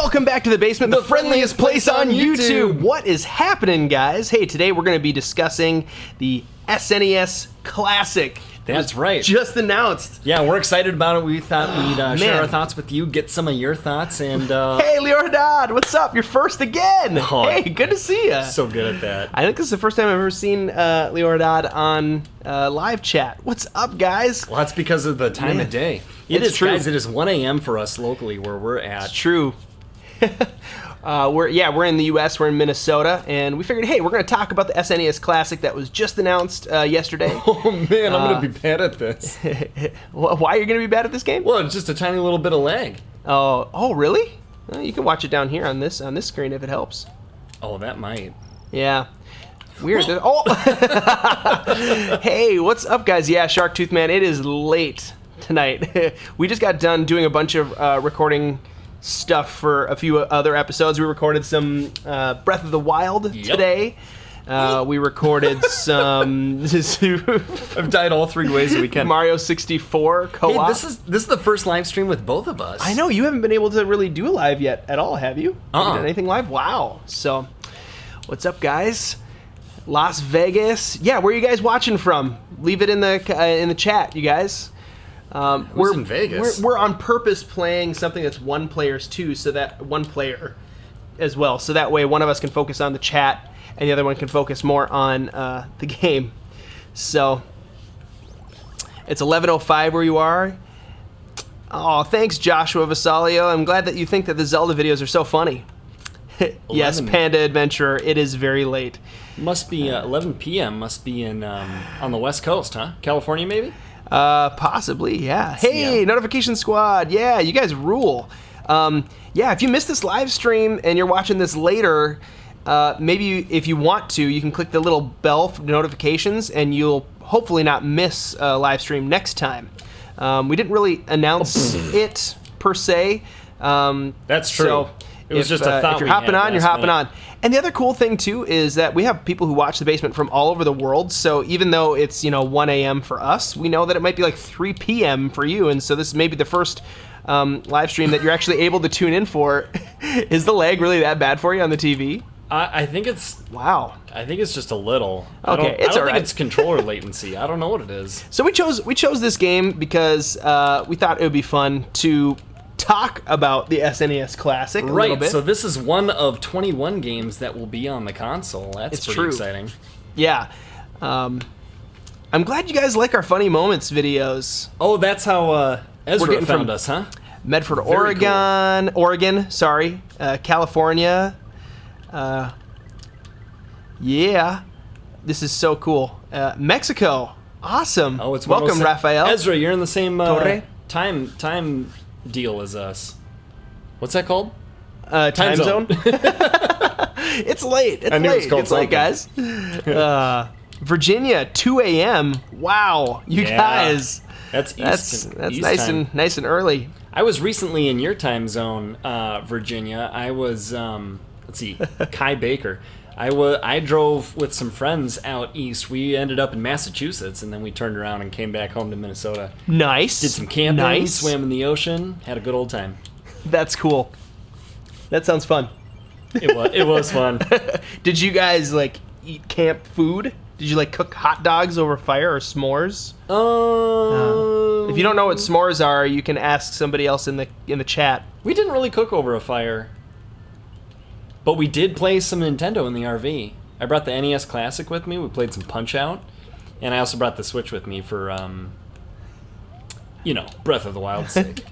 Welcome back to the basement, the friendliest place on YouTube. What is happening, guys? Hey, today we're going to be discussing the SNES Classic. That's right. Just announced. Yeah, we're excited about it. We thought we'd share our thoughts with you, get some of your thoughts, and hey, Leo Haddad, what's up? You're first again. Oh, hey, good to see you. So good at that. I think this is the first time I've ever seen Leo Haddad on live chat. What's up, guys? Well, that's because of the time of day. It's true. Guys, it is 1 a.m. for us locally where we're at. It's true. We're in the U.S. We're in Minnesota, and we figured, hey, we're going to talk about the SNES Classic that was just announced yesterday. Oh man, I'm going to be bad at this. Why are you going to be bad at this game? Well, it's just a tiny little bit of lag. Oh, really? Well, you can watch it down here on this screen if it helps. Oh, that might. Yeah. Weird. Hey, what's up, guys? Yeah, Sharktooth Man, it is late tonight. We just got done doing a bunch of recording stuff for a few other episodes. We recorded some Breath of the Wild today. We recorded some I've died all three ways that we can. Mario 64 co-op. Hey, this is the first live stream with both of us. I know, you haven't been able to really do a live yet at all, have you? Have you done anything live? Wow. So, what's up, guys? Las Vegas. Yeah, where are you guys watching from? Leave it in the chat, you guys. We're in Vegas. We're on purpose playing something that's one player's too, so that one player as well. So that way one of us can focus on the chat and the other one can focus more on the game. So it's 11:05 where you are. Oh, thanks, Joshua Vasalio. I'm glad that you think that the Zelda videos are so funny. Yes, Panda Adventurer. It is very late. Must be 11 p.m. Must be in on the West Coast, huh? California, maybe. Possibly, yeah. Hey, Notification Squad, yeah, you guys rule. Yeah, if you missed this live stream and you're watching this later, maybe if you want to, you can click the little bell for notifications and you'll hopefully not miss a live stream next time. We didn't really announce it per se. That's true. So it was just a thought. If you're hopping on, you're hopping on. And the other cool thing too is that we have people who watch the basement from all over the world. So even though it's 1 a.m. for us, we know that it might be like 3 p.m. for you. And so this is maybe the first live stream that you're actually able to tune in for. Is the lag really that bad for you on the TV? I think it's I think it's just a little. Okay, I don't think it's controller latency. I don't know what it is. So we chose this game because we thought it would be fun to talk about the SNES Classic a little bit. So this is one of 21 games that will be on the console. That's pretty exciting. Yeah. I'm glad you guys like our funny moments videos. Oh, that's how Ezra found us, huh? Medford, Oregon, California. Yeah. This is so cool. Mexico. Awesome. Oh, it's welcome, Raphael. Ezra, you're in the same time deal as us. What's that called? Time zone. It's late. It's late, guys. Virginia, 2 a.m. Wow, you guys. That's nice and early. I was recently in your time zone, Virginia. I was let's see, Kai Baker. I drove with some friends out east. We ended up in Massachusetts, and then we turned around and came back home to Minnesota. Nice. Did some camping, swam in the ocean, had a good old time. That's cool. That sounds fun. It was fun. Did you guys eat camp food? Did you cook hot dogs over fire or s'mores? If you don't know what s'mores are, you can ask somebody else in the chat. We didn't really cook over a fire. But we did play some Nintendo in the RV. I brought the NES Classic with me. We played some Punch-Out. And I also brought the Switch with me for, Breath of the Wild's sake.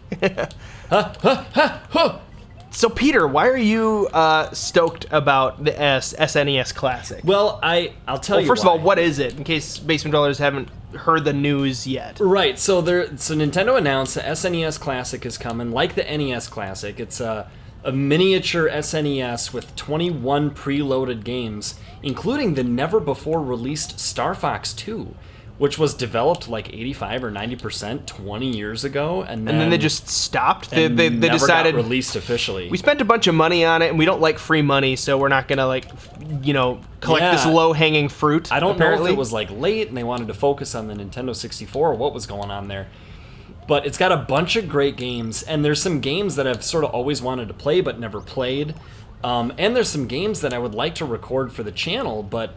So, Peter, why are you stoked about the SNES Classic? Well, I'll tell you first of all, what is it, in case Basement Dwellers haven't heard the news yet? Right, so Nintendo announced the SNES Classic is coming, like the NES Classic. It's a miniature SNES with 21 preloaded games, including the never-before-released Star Fox 2, which was developed 85 or 90% 20 years ago, and then they just stopped. They never decided got released officially. We spent a bunch of money on it, and we don't like free money, so we're not gonna collect this low-hanging fruit. I don't know if it was late and they wanted to focus on the Nintendo 64 or what was going on there. But it's got a bunch of great games, and there's some games that I've sort of always wanted to play but never played. And there's some games that I would like to record for the channel, but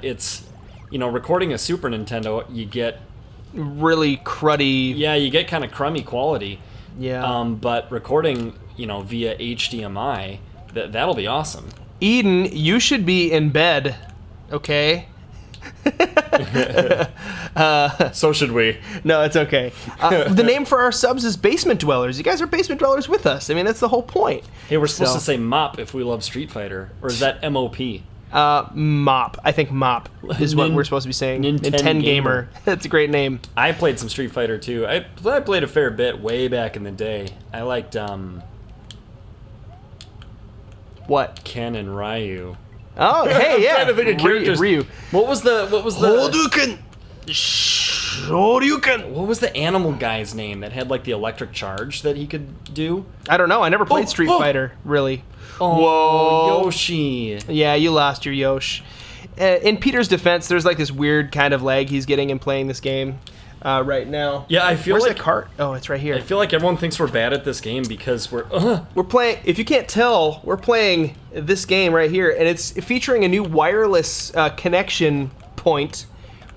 it's, recording a Super Nintendo, you get... really cruddy. Yeah, you get kind of crummy quality. Yeah. But recording, via HDMI, that'll be awesome. Eden, you should be in bed, okay? So should we. No, it's okay. The name for our subs is Basement Dwellers. You guys are Basement Dwellers with us. I mean, that's the whole point. Hey, we're supposed to say MOP if we love Street Fighter. Or is that MOP? Mop. I think Mop is what we're supposed to be saying. Nintendo Gamer. That's a great name. I played some Street Fighter too. I played a fair bit way back in the day. I liked What? Ken and Ryu. Oh, hey, yeah. I'm trying to think of characters. Ryu. What was the Hadouken! Shoryuken! What was the animal guy's name that had like the electric charge that he could do? I don't know. I never played Street Fighter, really. Oh, Whoa. Yoshi. Yeah, you lost your Yosh. In Peter's defense, there's like this weird kind of lag he's getting in playing this game right now. Yeah, I feel Where's like the cart? Oh, it's right here. I feel like everyone thinks we're bad at this game because we're playing. If you can't tell, we're playing this game right here, and it's featuring a new wireless connection point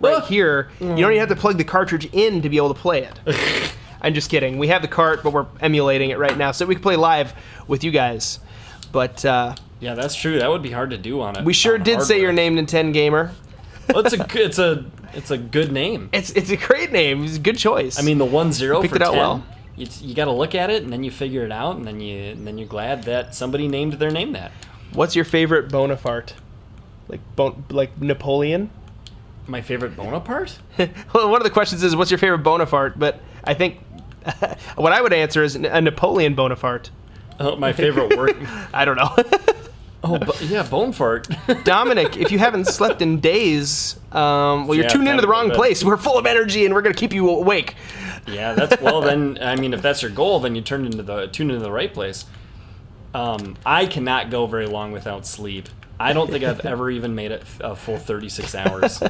right here. You don't even have to plug the cartridge in to be able to play it. I'm just kidding. We have the cart, but we're emulating it right now so we can play live with you guys. But yeah, that's true. That would be hard to do on it. We sure did hardware. say your name, Nintendo Gamer. Well, it's a good name. It's a great name. It's a good choice. I mean, the 1-0 Picked for it out 10. well. You got to look at it and then you figure it out and then you're glad that somebody named their name that. What's your favorite Bonaparte? Like Napoleon? My favorite Bonaparte? Well, one of the questions is what's your favorite Bonaparte, but I think what I would answer is a Napoleon Bonaparte. Oh, my favorite word. I don't know. Yeah, bone fart. Dominic, if you haven't slept in days, you're Yeah, tuned into the wrong but- place. We're full of energy and we're going to keep you awake. Yeah, then I mean, if that's your goal, then you tune into the right place. I cannot go very long without sleep. I don't think I've ever even made it a full 36 hours.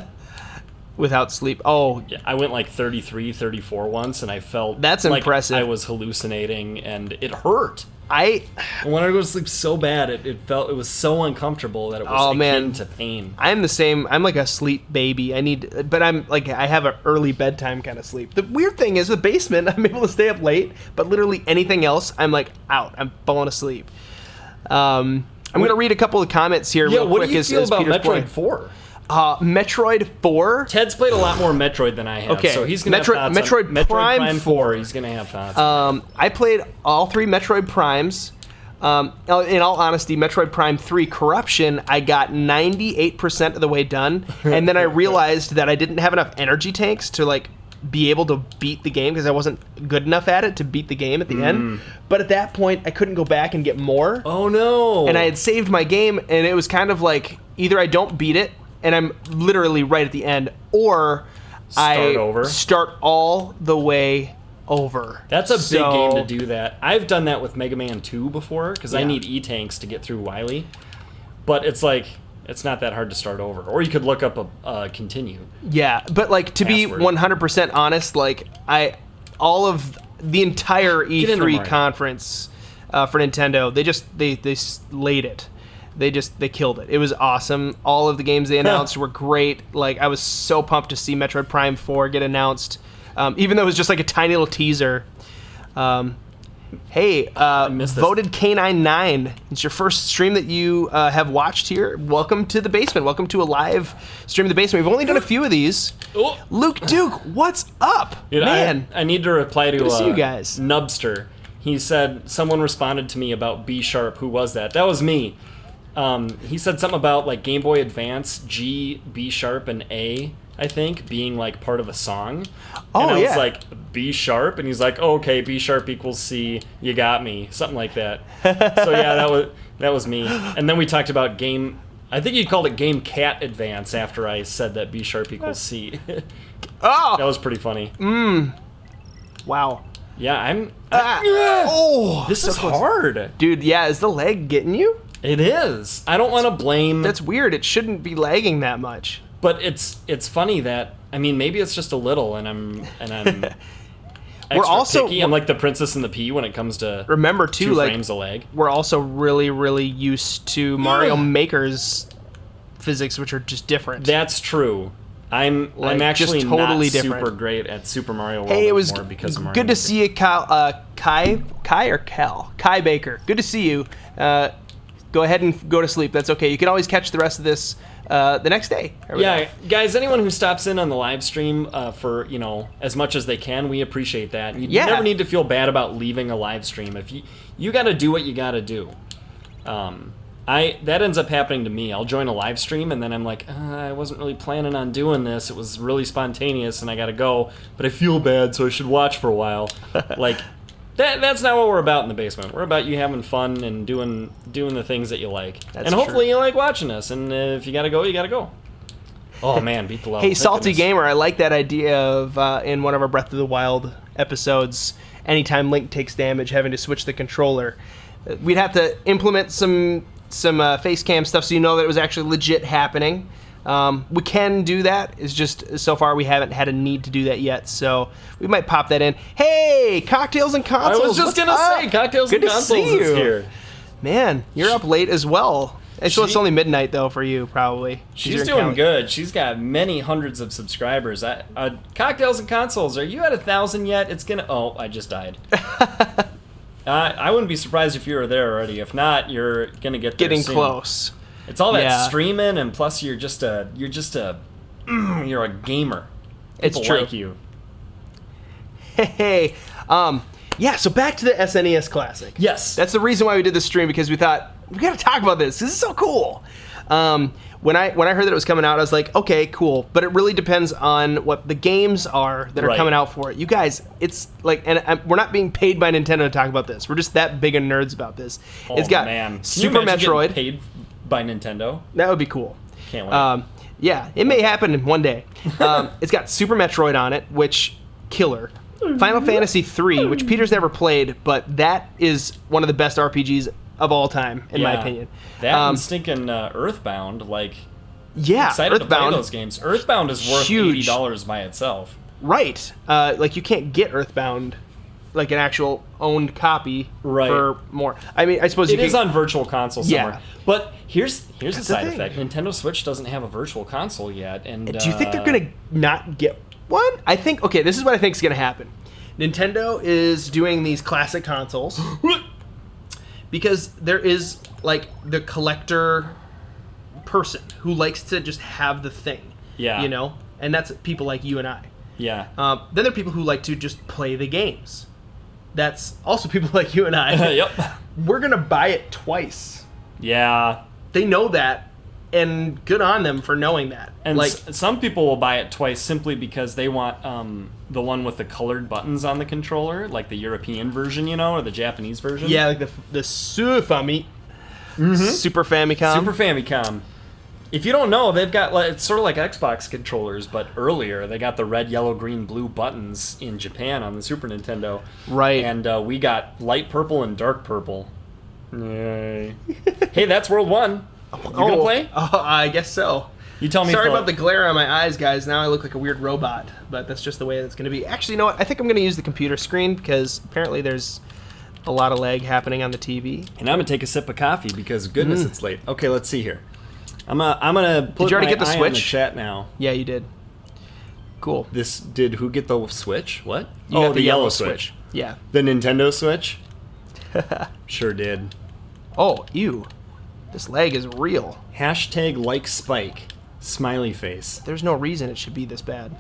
Without sleep. Oh, Yeah, I went like 33, 34 once, and I felt That's like impressive. I was hallucinating, and it hurt. I When I go to sleep so bad, it was so uncomfortable that it was akin man. to pain. I'm the same. I'm like a sleep baby. But I'm like, I have an early bedtime kind of sleep. The weird thing is, with Basement, I'm able to stay up late, but literally anything else, I'm like out. I'm falling asleep. I'm going to read a couple of comments here real What quick do you as feel about Peter's Metroid playing. 4? Metroid 4. Ted's played a lot more Metroid than I have, Okay, so he's gonna have thoughts Metroid on Metroid Prime 4. He's gonna have thoughts. I played all 3 Metroid Primes. In all honesty, Metroid Prime 3 Corruption, I got 98% of the way done, and then I realized that I didn't have enough energy tanks to like be able to beat the game because I wasn't good enough at it to beat the game at the end. But at that point, I couldn't go back and get more. Oh no! And I had saved my game, and it was kind of like either I don't beat it, and I'm literally right at the end, or start all the way over. That's a big game to do that. I've done that with Mega Man 2 before because I Yeah. need E-tanks to get through Wily. But it's like, it's not that hard to start over. Or you could look up a continue. Yeah, but like to be Password. 100% honest, like all of the entire in there, E3 Mario. conference for Nintendo, they slayed it. They killed it. It was awesome. All of the games they announced were great. Like I was so pumped to see Metroid Prime 4 get announced, even though it was just like a tiny little teaser. Hey, missed this. voted K99. It's your first stream that you have watched here. Welcome to the basement. Welcome to a live stream of the basement. We've only done a few of these. Oh. Luke Duke, what's up, Dude, man? I need to reply to, Good to see you guys. Nubster. He said, someone responded to me about B Sharp. Who was that? That was me. He said something about like Game Boy Advance, G, B Sharp, and A, I think, being like part of a song. Oh, and I yeah. was like, B Sharp? And he's like, oh, okay, B Sharp equals C. You got me. Something like that. So yeah, that was me. And then we talked about Game... I think you called it Game Cat Advance after I said that B Sharp equals C. Oh, That was pretty funny. wow. Yeah, Oh, This is close. hard. Dude, yeah, is the leg getting you? It is. I don't want to blame... That's weird. It shouldn't be lagging that much. But it's funny that... I mean, maybe it's just a little, and I'm extra picky. I'm like the Princess and the Pea when it comes to remember too, 2 like frames a lag. we're also really, really used to Mario Maker's physics, which are just different. That's true. I'm actually just totally not different. super great at Super Mario World Hey, it was anymore because of Mario good to Maker. see you, Kai Baker. Good to see you. Go ahead and go to sleep. That's okay. You can always catch the rest of this the next day. Yeah, guys, anyone who stops in on the live stream for, as much as they can, we appreciate that. You never need to feel bad about leaving a live stream. If you got to do what you got to do. That ends up happening to me. I'll join a live stream and then I'm like, I wasn't really planning on doing this. It was really spontaneous and I got to go, but I feel bad, so I should watch for a while. Like that's not what we're about in the basement. We're about you having fun and doing the things that you like. And hopefully you like watching us. And if you got to go, you got to go. Oh man, beat the level. Hey, Salty Gamer, I like that idea of in one of our Breath of the Wild episodes, anytime Link takes damage, having to switch the controller. We'd have to implement some face cam stuff so you know that it was actually legit happening. We can do that. It's just so far we haven't had a need to do that yet, so we might pop that in. Hey, Cocktails and Consoles. I was just gonna say Cocktails and Consoles is here. Man, you're up late as well. Actually, it's only midnight though for you, probably. She's doing good. She's got many hundreds of subscribers. Cocktails and Consoles, are you at 1,000 yet? It's gonna. Oh, I just died. I wouldn't be surprised if you were there already. If not, you're gonna get there getting soon. close. It's all that streaming, and plus you're a gamer. It's People true. like you. Hey, yeah. So back to the SNES Classic. Yes, that's the reason why we did this stream, because we thought we got to talk about this. This is so cool. When I heard that it was coming out, I was like, okay, cool. But it really depends on what the games are that are coming out for it. You guys, it's like, and we're not being paid by Nintendo to talk about this. We're just that big of nerds about this. Oh, it's got man. Super Metroid. Paid by Nintendo. That would be cool. Can't wait. Yeah, it may happen in one day. It's got Super Metroid on it, which killer. Final Fantasy III, which Peter's never played, but that is one of the best RPGs of all time, in my opinion. That and stinking Earthbound, excited Earthbound, to play those games. Earthbound is worth $80 by itself. Right. You can't get Earthbound, like an actual owned copy for more. I mean, I suppose it is on Virtual Console somewhere. Yeah. But here's a side effect. Nintendo Switch doesn't have a Virtual Console yet. And do you think they're going to not get one? I think, okay, this is what I think is going to happen. Nintendo is doing these classic consoles because there is, like, the collector person who likes to just have the thing. Yeah. And that's people like you and I. Yeah. Then there are people who like to just play the games. That's also people like you and I. Yep. We're going to buy it twice. Yeah. They know that, and good on them for knowing that. And some people will buy it twice simply because they want the one with the colored buttons on the controller, like the European version, or the Japanese version. Yeah, like the Super Famicom. Super Famicom. If you don't know, they've got, it's sort of like Xbox controllers, but earlier they got the red, yellow, green, blue buttons in Japan on the Super Nintendo. Right. And we got light purple and dark purple. Yay. Hey, that's World 1. You gonna play? I guess so. You tell me. Sorry about the glare on my eyes, guys. Now I look like a weird robot, but that's just the way it's going to be. Actually, you know what? I think I'm going to use the computer screen because apparently there's a lot of lag happening on the TV. And I'm going to take a sip of coffee because, goodness, it's late. Okay, let's see here. I'm gonna put did you already get the eye Switch? on the chat now. Yeah, you did. Cool. Did who get the Switch? What? You got the yellow Switch. Yeah. The Nintendo Switch? Sure did. Oh, ew. This lag is real. Hashtag like Spike. Smiley face. There's no reason it should be this bad.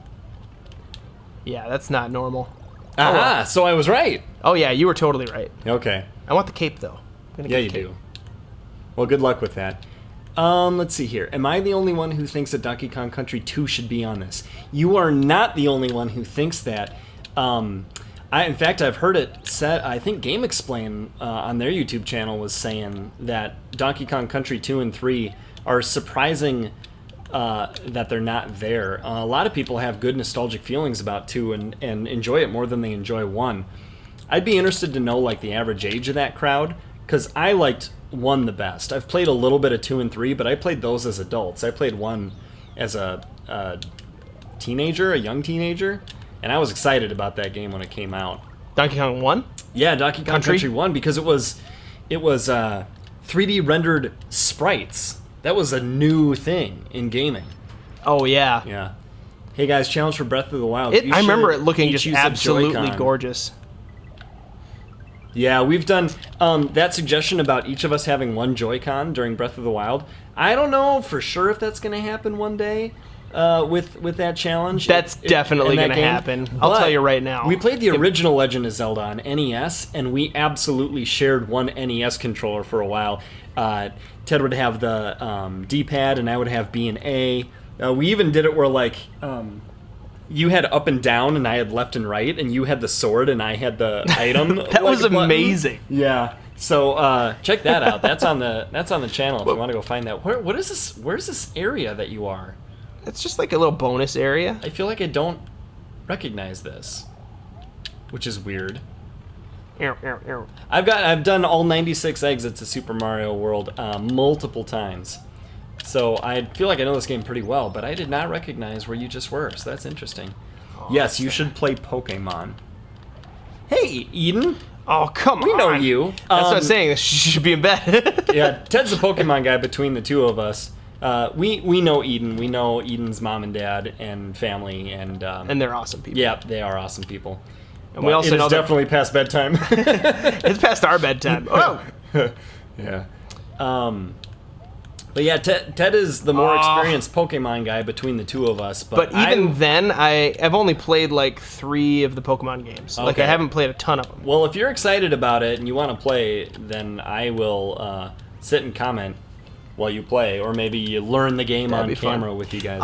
Yeah, that's not normal. Aha, so I was right. Oh, yeah, you were totally right. Okay. I want the cape, though. Yeah, you do. Well, good luck with that. Let's see here. Am I the only one who thinks that Donkey Kong Country 2 should be on this? You are not the only one who thinks that. In fact, I've heard it said, I think Game Explain on their YouTube channel was saying that Donkey Kong Country 2 and 3 are surprising that they're not there. A lot of people have good nostalgic feelings about 2 and enjoy it more than they enjoy 1. I'd be interested to know like the average age of that crowd, because I liked 1 the best. I've played a little bit of 2 and 3, but I played those as adults. I played 1 as a young teenager, and I was excited about that game when it came out. Donkey Kong 1? Yeah, Donkey Kong Country 1, because it was 3D rendered sprites. That was a new thing in gaming. Oh, yeah. Yeah. Hey guys, challenge for Breath of the Wild. I remember it looking just absolutely gorgeous. Yeah, we've done that suggestion about each of us having one Joy-Con during Breath of the Wild. I don't know for sure if that's going to happen one day with that challenge. That's definitely going to happen. I'll tell you right now. We played the original Legend of Zelda on NES, and we absolutely shared one NES controller for a while. Ted would have the D-pad, and I would have B and A. We even did it where, like... you had up and down, and I had left and right, and you had the sword, and I had the item. That was amazing. Yeah. So check that out. That's on the channel if you want to go find that. What is this? Where's this area that you are? It's just like a little bonus area. I feel like I don't recognize this, which is weird. I've done all 96 exits of Super Mario World multiple times. So I feel like I know this game pretty well, but I did not recognize where you just were, so that's interesting. Oh, yes, you should play Pokemon. Hey, Eden. Oh, come on. We know you. That's what I'm saying. She should be in bed. Yeah, Ted's the Pokemon guy between the two of us. We know Eden. We know Eden's mom and dad and family. And they're awesome people. Yeah, they are awesome people. And we also know definitely past bedtime. It's past our bedtime. Oh! Yeah. But yeah, Ted is the more experienced Pokemon guy between the two of us. But even then, I've only played like 3 of the Pokemon games. Okay. Like I haven't played a ton of them. Well, if you're excited about it and you want to play, then I will sit and comment while you play, or maybe you learn the game on camera with you guys.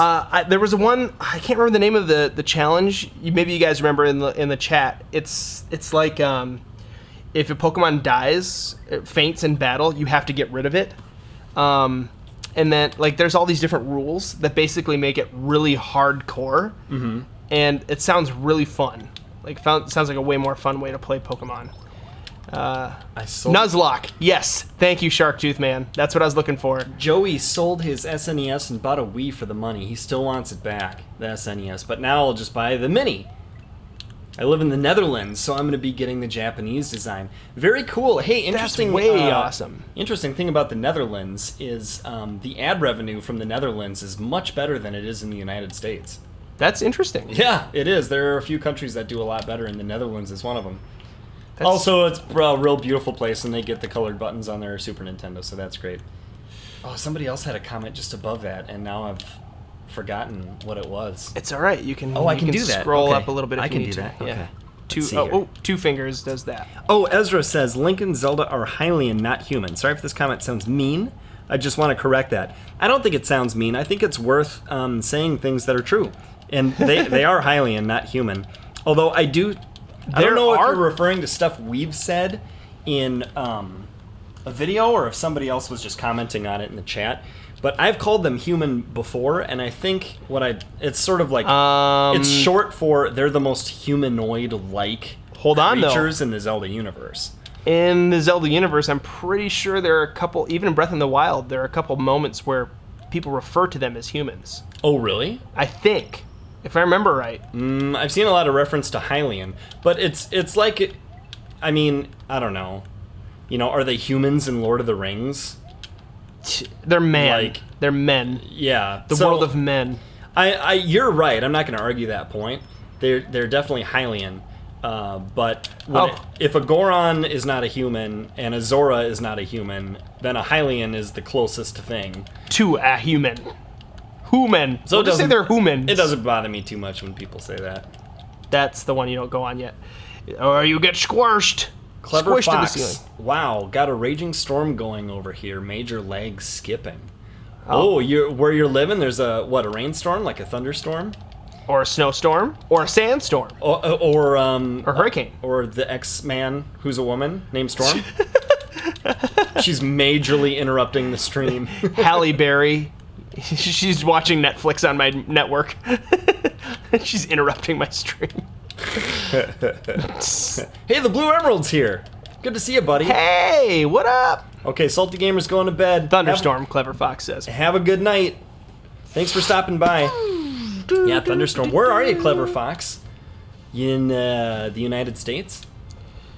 There was one, I can't remember the name of the challenge. Maybe you guys remember in the chat. It's like if a Pokemon dies, it faints in battle, you have to get rid of it. And then, like, there's all these different rules that basically make it really hardcore. Mm-hmm. And it sounds really fun. Like, sounds like a way more fun way to play Pokemon. Nuzlocke. Yes. Thank you, Sharktooth Man. That's what I was looking for. Joey sold his SNES and bought a Wii for the money. He still wants it back, the SNES. But now I'll just buy the Mini. I live in the Netherlands, so I'm going to be getting the Japanese design. Very cool. Hey, interesting. That's way awesome. Interesting thing about the Netherlands is the ad revenue from the Netherlands is much better than it is in the United States. That's interesting. Yeah, it is. There are a few countries that do a lot better, and the Netherlands is one of them. Also, it's a real beautiful place, and they get the colored buttons on their Super Nintendo, so that's great. Oh, somebody else had a comment just above that, and now I've forgotten what it was. It's all right. You can. I can do that. Scroll up a little bit if you need to. I can do that. Yeah. Okay. Two fingers does that. Oh, Ezra says Link and Zelda are Hylian, not human. Sorry if this comment sounds mean. I just want to correct that. I don't think it sounds mean. I think it's worth saying things that are true, and they are Hylian, not human. Although I don't know if you're referring to stuff we've said in a video or if somebody else was just commenting on it in the chat. But I've called them human before, and I think it's sort of like it's short for they're the most humanoid-like creatures in the Zelda universe. In the Zelda universe, I'm pretty sure there are a couple, even in Breath in the Wild, there are a couple moments where people refer to them as humans. Oh, really? I think, if I remember right. I've seen a lot of reference to Hylian, but it's like, I mean, I don't know. You know, are they humans in Lord of the Rings? They're men. They're men. Yeah. The world of men. You're right. I'm not going to argue that point. They're definitely Hylian. But if a Goron is not a human and a Zora is not a human, then a Hylian is the closest thing to a human. Human. So just say they're humans. It doesn't bother me too much when people say that. That's the one you don't go on yet. Or you get squished. Clever Squished Fox. to the ceiling. Wow, got a raging storm going over here. Major leg skipping. Oh, where you're living, there's a rainstorm, like a thunderstorm? Or a snowstorm, or a sandstorm, or hurricane, or the X-Man who's a woman named Storm. She's majorly interrupting the stream. Halle Berry, she's watching Netflix on my network. She's interrupting my stream. Hey, the Blue Emerald's here. Good to see you, buddy. Hey, what up? Okay, Salty Gamer's going to bed. Thunderstorm, Clever Fox says. Have a good night. Thanks for stopping by. Yeah, Thunderstorm. Where are you, Clever Fox? You in the United States?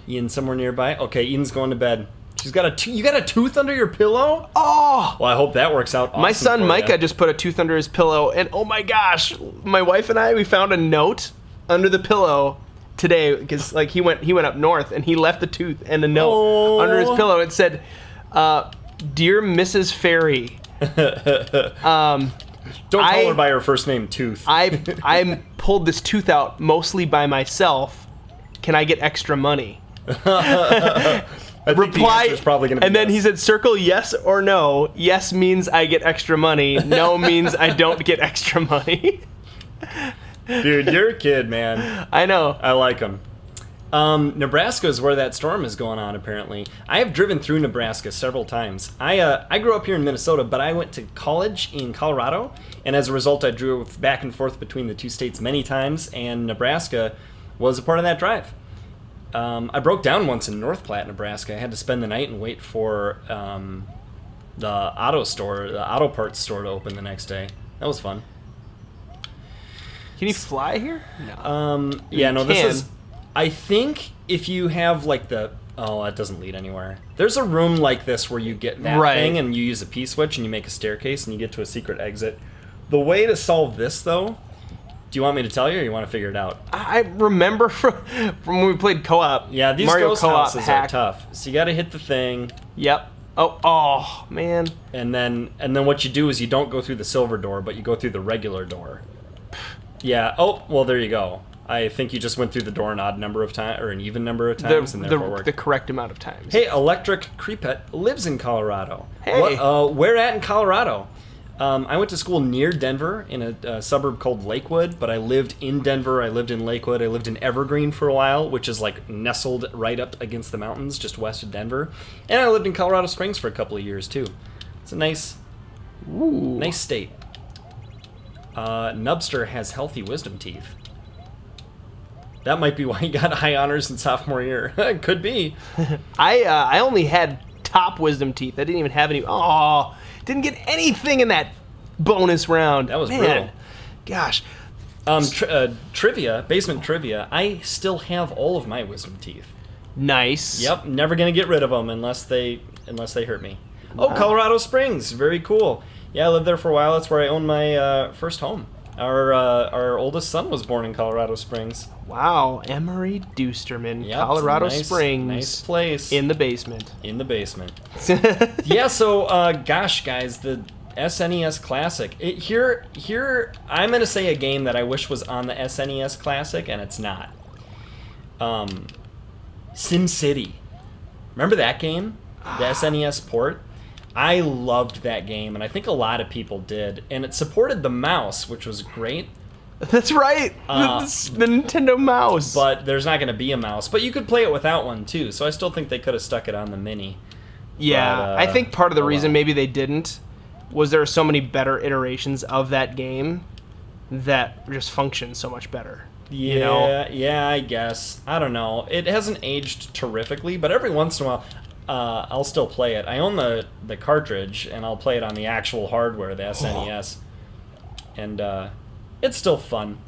You in somewhere nearby? Okay, Eden's going to bed. You got a tooth under your pillow? Oh! Well, I hope that works out awesome. My son for Micah ya. just put a tooth under his pillow, and oh my gosh, my wife and I, we found a note under the pillow today because like he went up north and he left the tooth and a note under his pillow. It said, "Dear Mrs. Fairy, Don't call her by her first name, Tooth. I pulled this tooth out mostly by myself. Can I get extra money?" I think the answer's probably going to be and then yes. he said, "Circle yes or no. Yes means I get extra money. No means I don't get extra money." Dude, you're a kid, man. I know. I like him. Nebraska is where that storm is going on, apparently. I have driven through Nebraska several times. I grew up here in Minnesota, but I went to college in Colorado, and as a result, I drove back and forth between the two states many times, and Nebraska was a part of that drive. I broke down once in North Platte, Nebraska. I had to spend the night and wait for the auto parts store to open the next day. That was fun. Can you fly here? Yeah, no, can. this is... I think if you have, like, the... Oh, that doesn't lead anywhere. There's a room like this where you get that thing and you use a P-switch and you make a staircase and you get to a secret exit. The way to solve this, though... Do you want me to tell you or you want to figure it out? I remember from when we played co-op. Yeah, these Mario ghost co-op houses hack. are tough. So you got to hit the thing. Yep. Oh, man. And then what you do is you don't go through the silver door, but you go through the regular door. Yeah. Oh, well, there you go. I think you just went through the door an odd number of times, or an even number of times, and therefore worked. The correct amount of times. Hey, Electric Creepet lives in Colorado. Hey. Where at in Colorado? I went to school near Denver in a suburb called Lakewood, but I lived in Denver, I lived in Lakewood, I lived in Evergreen for a while, which is like nestled right up against the mountains just west of Denver. And I lived in Colorado Springs for a couple of years too. It's a nice state. Nubster has healthy wisdom teeth. That might be why he got high honors in sophomore year. Could be. I only had top wisdom teeth. I didn't even have any. Oh, didn't get anything in that bonus round. That was Man. brutal. Gosh. Trivia, basement trivia. I still have all of my wisdom teeth. Nice. Yep, never gonna get rid of them unless they hurt me. Oh, Colorado Springs, very cool. Yeah, I lived there for a while. That's where I owned my first home. Our oldest son was born in Colorado Springs. Wow, Emery Dusterman, Yep, Colorado it's a Springs. nice place. In the basement. In the basement. Yeah, so gosh, guys, the SNES Classic. Here, I'm gonna say a game that I wish was on the SNES Classic, and it's not. SimCity. Remember that game? The SNES port? I loved that game, and I think a lot of people did. And it supported the mouse, which was great. That's right. The Nintendo mouse. But there's not going to be a mouse. But you could play it without one, too. So I still think they could have stuck it on the Mini. Yeah, But, I think part of the oh reason well. maybe they didn't was there are so many better iterations of that game that just function so much better. Yeah, You know? yeah, I guess. I don't know. It hasn't aged terrifically, but every once in a while, I'll still play it. I own the cartridge, and I'll play it on the actual hardware, the SNES. And it's still fun.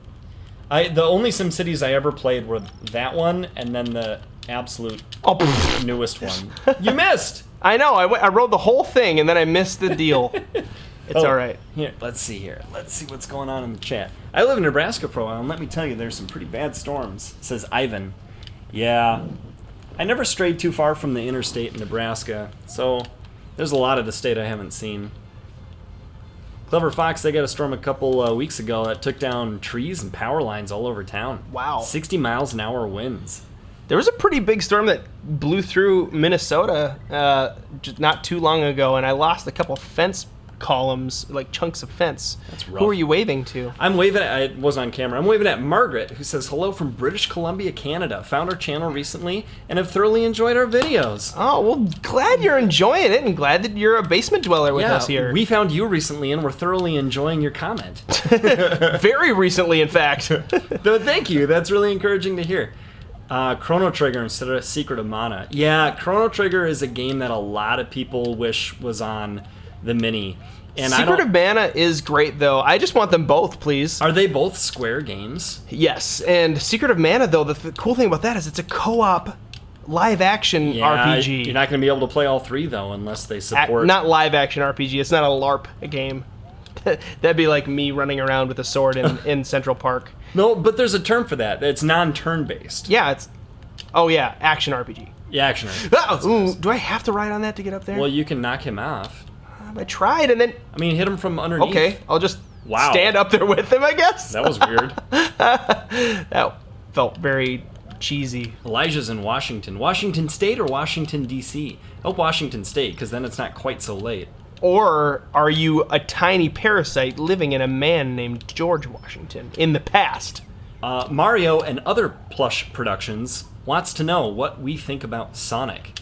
The only SimCities I ever played were that one, and then the absolute newest one. You missed! I know. I rode the whole thing, and then I missed the deal. It's all right. Here, let's see here. Let's see what's going on in the chat. I live in Nebraska for a while, and let me tell you, there's some pretty bad storms. Says Ivan. Yeah. I never strayed too far from the interstate in Nebraska, so there's a lot of the state I haven't seen. Clever Fox, they got a storm a couple weeks ago that took down trees and power lines all over town. Wow. 60 miles an hour winds. There was a pretty big storm that blew through Minnesota just not too long ago, and I lost a couple fence columns, like chunks of fence. That's rough. Who are you waving to? I'm waving at, I wasn't on camera, I'm waving at Margaret, who says, hello from British Columbia, Canada. Found our channel recently and have thoroughly enjoyed our videos. Oh, well, glad you're enjoying it, and glad that you're a basement dweller with us here. We found you recently and we're thoroughly enjoying your comment. Very recently, in fact. Thank you, that's really encouraging to hear. Chrono Trigger instead of Secret of Mana. Yeah, Chrono Trigger is a game that a lot of people wish was on the Mini. And Secret of Mana is great, though. I just want them both, please. Are they both Square games? Yes, and Secret of Mana, though, the cool thing about that is it's a co-op live-action RPG. You're not going to be able to play all three, though, unless they support... Not live-action RPG. It's not a LARP game. That'd be like me running around with a sword in Central Park. No, but there's a term for that. It's non-turn-based. Yeah, it's... Oh, yeah, action RPG. Yeah, action RPG. Oh, ooh, do I have to ride on that to get up there? Well, you can knock him off. I tried, and then... I mean, hit him from underneath. Okay, I'll just stand up there with him, I guess. That was weird. That felt very cheesy. Elijah's in Washington. Washington State or Washington, D.C.? I hope Washington State, because then it's not quite so late. Or are you a tiny parasite living in a man named George Washington in the past? Mario and other plush productions wants to know what we think about Sonic.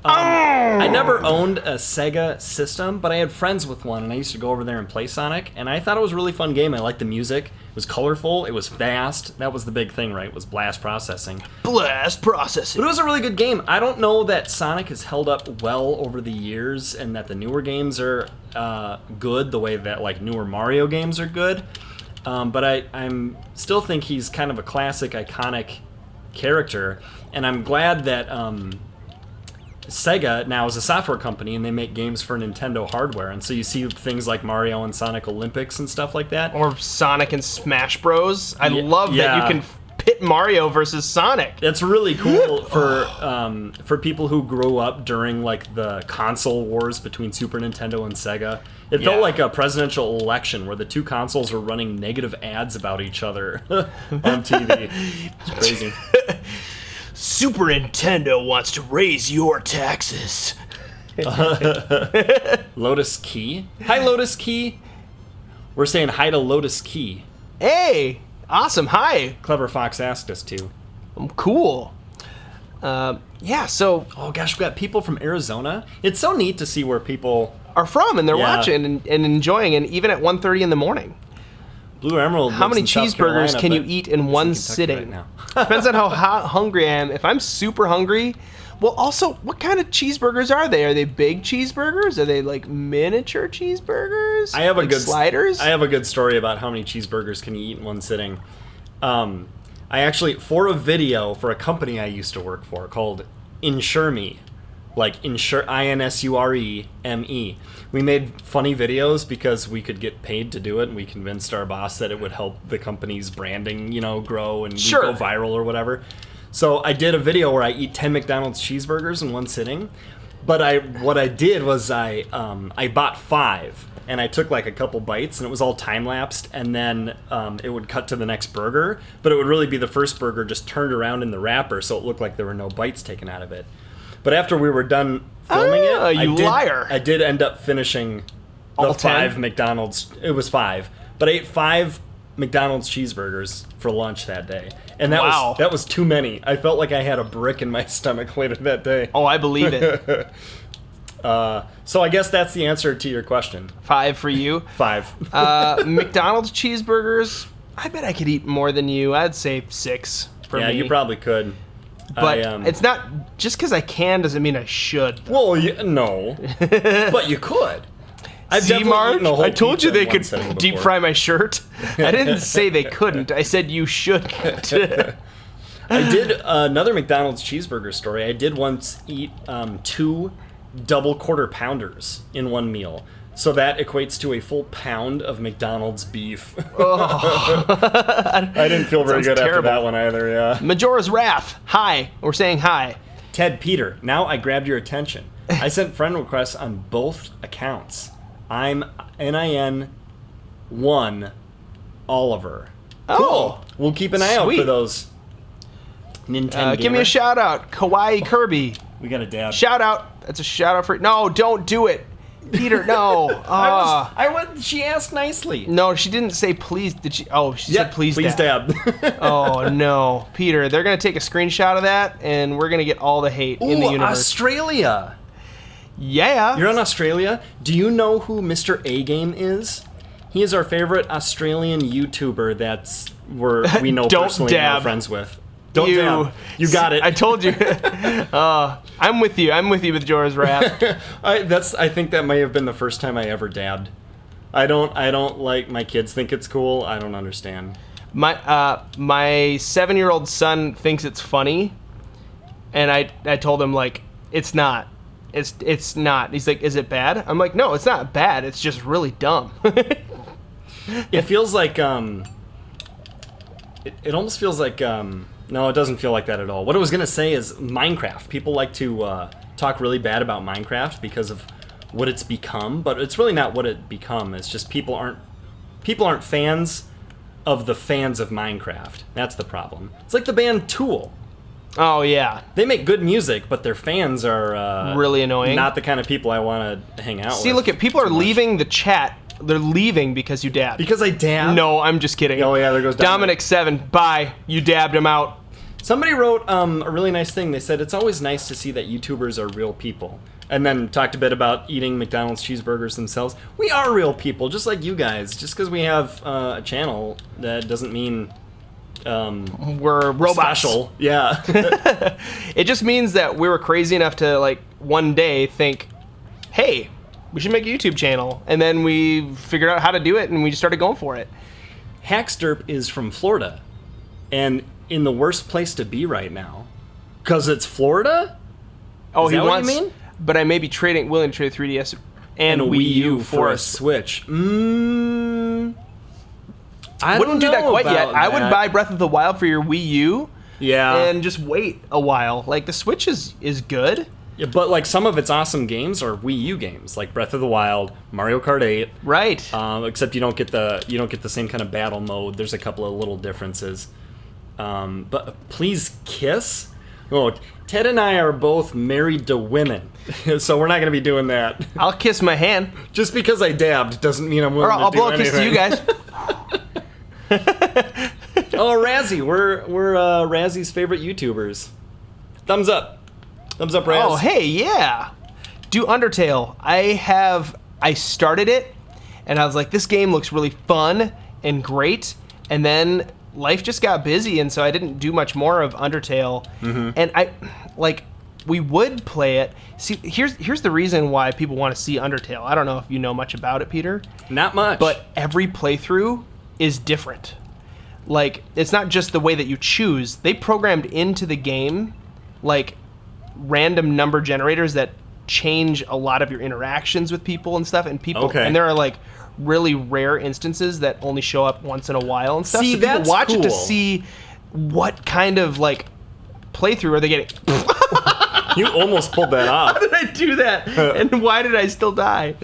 I never owned a Sega system, but I had friends with one, and I used to go over there and play Sonic, and I thought it was a really fun game. I liked the music. It was colorful. It was fast. That was the big thing, right? Was blast processing. Blast processing. But it was a really good game. I don't know that Sonic has held up well over the years, and that the newer games are good the way that like newer Mario games are good. But I'm still think he's kind of a classic, iconic character, and I'm glad that Sega now is a software company and they make games for Nintendo hardware, and so you see things like Mario and Sonic Olympics and stuff like that. Or Sonic and Smash Bros. I love that you can pit Mario versus Sonic. That's really cool for people who grew up during like the console wars between Super Nintendo and Sega. It felt like a presidential election where the two consoles were running negative ads about each other on TV. It's crazy. Super Nintendo wants to raise your taxes. Lotus Key? Hi, Lotus Key. We're saying hi to Lotus Key. Hey, awesome. Hi. Clever Fox asked us to. Cool. Yeah, so... Oh, gosh, we've got people from Arizona. It's so neat to see where people... are from, and they're watching and enjoying, and even at 1:30 in the morning. Blue Emerald. How many cheeseburgers can you eat in one sitting? Right Depends on how hungry I am. If I'm super hungry, well, also, what kind of cheeseburgers are they? Are they big cheeseburgers? Are they like miniature cheeseburgers? I have like sliders. I have a good story about how many cheeseburgers can you eat in one sitting. I actually, for a video for a company I used to work for called Insure Me, like Insure INSUREME. We made funny videos because we could get paid to do it, and we convinced our boss that it would help the company's branding, grow and go viral or whatever. So I did a video where I eat 10 McDonald's cheeseburgers in one sitting. But what I did was I bought 5, and I took like a couple bites, and it was all time-lapsed, and then it would cut to the next burger, but it would really be the first burger just turned around in the wrapper, so it looked like there were no bites taken out of it. But after we were done filming I did end up finishing the all 5 10? McDonald's. It was 5, but I ate 5 McDonald's cheeseburgers for lunch that day, and that was too many. I felt like I had a brick in my stomach later that day. Oh, I believe it. So I guess that's the answer to your question. 5 for you. 5. McDonald's cheeseburgers. I bet I could eat more than you. I'd say 6 for me. Yeah, you probably could. But it's not just because I can doesn't mean I should. Well, no, but you could. See, Mark, I told you they could deep fry my shirt. I didn't say they couldn't. I said you shouldn't. I did another McDonald's cheeseburger story. I did once eat 2 double quarter pounders in one meal. So that equates to a full pound of McDonald's beef. I didn't feel very good after that one either, yeah. Majora's Wrath. Hi. We're saying hi. Ted Peter, now I grabbed your attention. I sent friend requests on both accounts. I'm NIN1 Oliver. Oh. Cool. We'll keep an eye out for those Nintendo Give me a shout out. Kawaii Kirby. We got a dab. Shout out. That's a shout out for... No, don't do it. Peter, no. She asked nicely. No, she didn't say please. Did she? Oh, she said please dab. Oh, no. Peter, they're going to take a screenshot of that, and we're going to get all the hate in the universe. Australia. Yeah. You're in Australia? Do you know who Mr. A-Game is? He is our favorite Australian YouTuber we know personally and are friends with. Don't you. dab. You got it. I told you. I'm with you. I'm with you with Jorah's Wrath. I think that may have been the first time I ever dabbed. I don't like my kids think it's cool. I don't understand. My 7-year-old son thinks it's funny, and I told him like it's not. It's not. He's like, is it bad? I'm like, no, it's not bad. It's just really dumb. It feels like it almost feels like no, it doesn't feel like that at all. What I was gonna say is Minecraft. People like to talk really bad about Minecraft because of what it's become, but it's really not what it become. It's just people aren't fans of the fans of Minecraft. That's the problem. It's like the band Tool. Oh yeah, They make good music, but their fans are really annoying. Not the kind of people I want to hang out with. See, look at people are too much. leaving the chat. They're leaving because you dabbed. Because I dabbed? No, I'm just kidding. Oh yeah, there goes Dominic. Dominic7. Bye. You dabbed him out. Somebody wrote a really nice thing. They said, it's always nice to see that YouTubers are real people. And then talked a bit about eating McDonald's cheeseburgers themselves. We are real people, just like you guys. Just because we have a channel, that doesn't mean We're robots. special. Yeah. It just means that we were crazy enough to like one day think, hey, we should make a YouTube channel. And then we figured out how to do it, and we just started going for it. Hacksterp is from Florida. And in the worst place to be right now. Because it's Florida? Oh, Is he that what wants. you mean? But I may be willing to trade a 3DS and a Wii U for a Switch. I Wouldn't do don't that know quite yet. about I would that. buy Breath of the Wild for your Wii U. Yeah. And just wait a while. Like the Switch is good. Yeah, but like some of its awesome games are Wii U games, like Breath of the Wild, Mario Kart 8. Right. Except you don't get the same kind of battle mode. There's a couple of little differences. But please kiss. Oh, Ted and I are both married to women, so we're not going to be doing that. I'll kiss my hand. Just because I dabbed doesn't mean I'm willing Or to I'll do blow a kiss to anything. you guys. Oh, Razzie, we're Razzie's favorite YouTubers. Thumbs up, Raz. Oh, hey, yeah. Do Undertale. I started it, and I was like, this game looks really fun and great. And then life just got busy, and so I didn't do much more of Undertale. Mm-hmm. And we would play it. See, here's the reason why people want to see Undertale. I don't know if you know much about it, Peter. Not much. But every playthrough is different. Like, it's not just the way that you choose. They programmed into the game, like, random number generators that change a lot of your interactions with people and stuff. And and there are, like, really rare instances that only show up once in a while and stuff. See, so people that's watch it to cool. see what kind of, like, playthrough are they getting. You almost pulled that off. How did I do that? And why did I still die?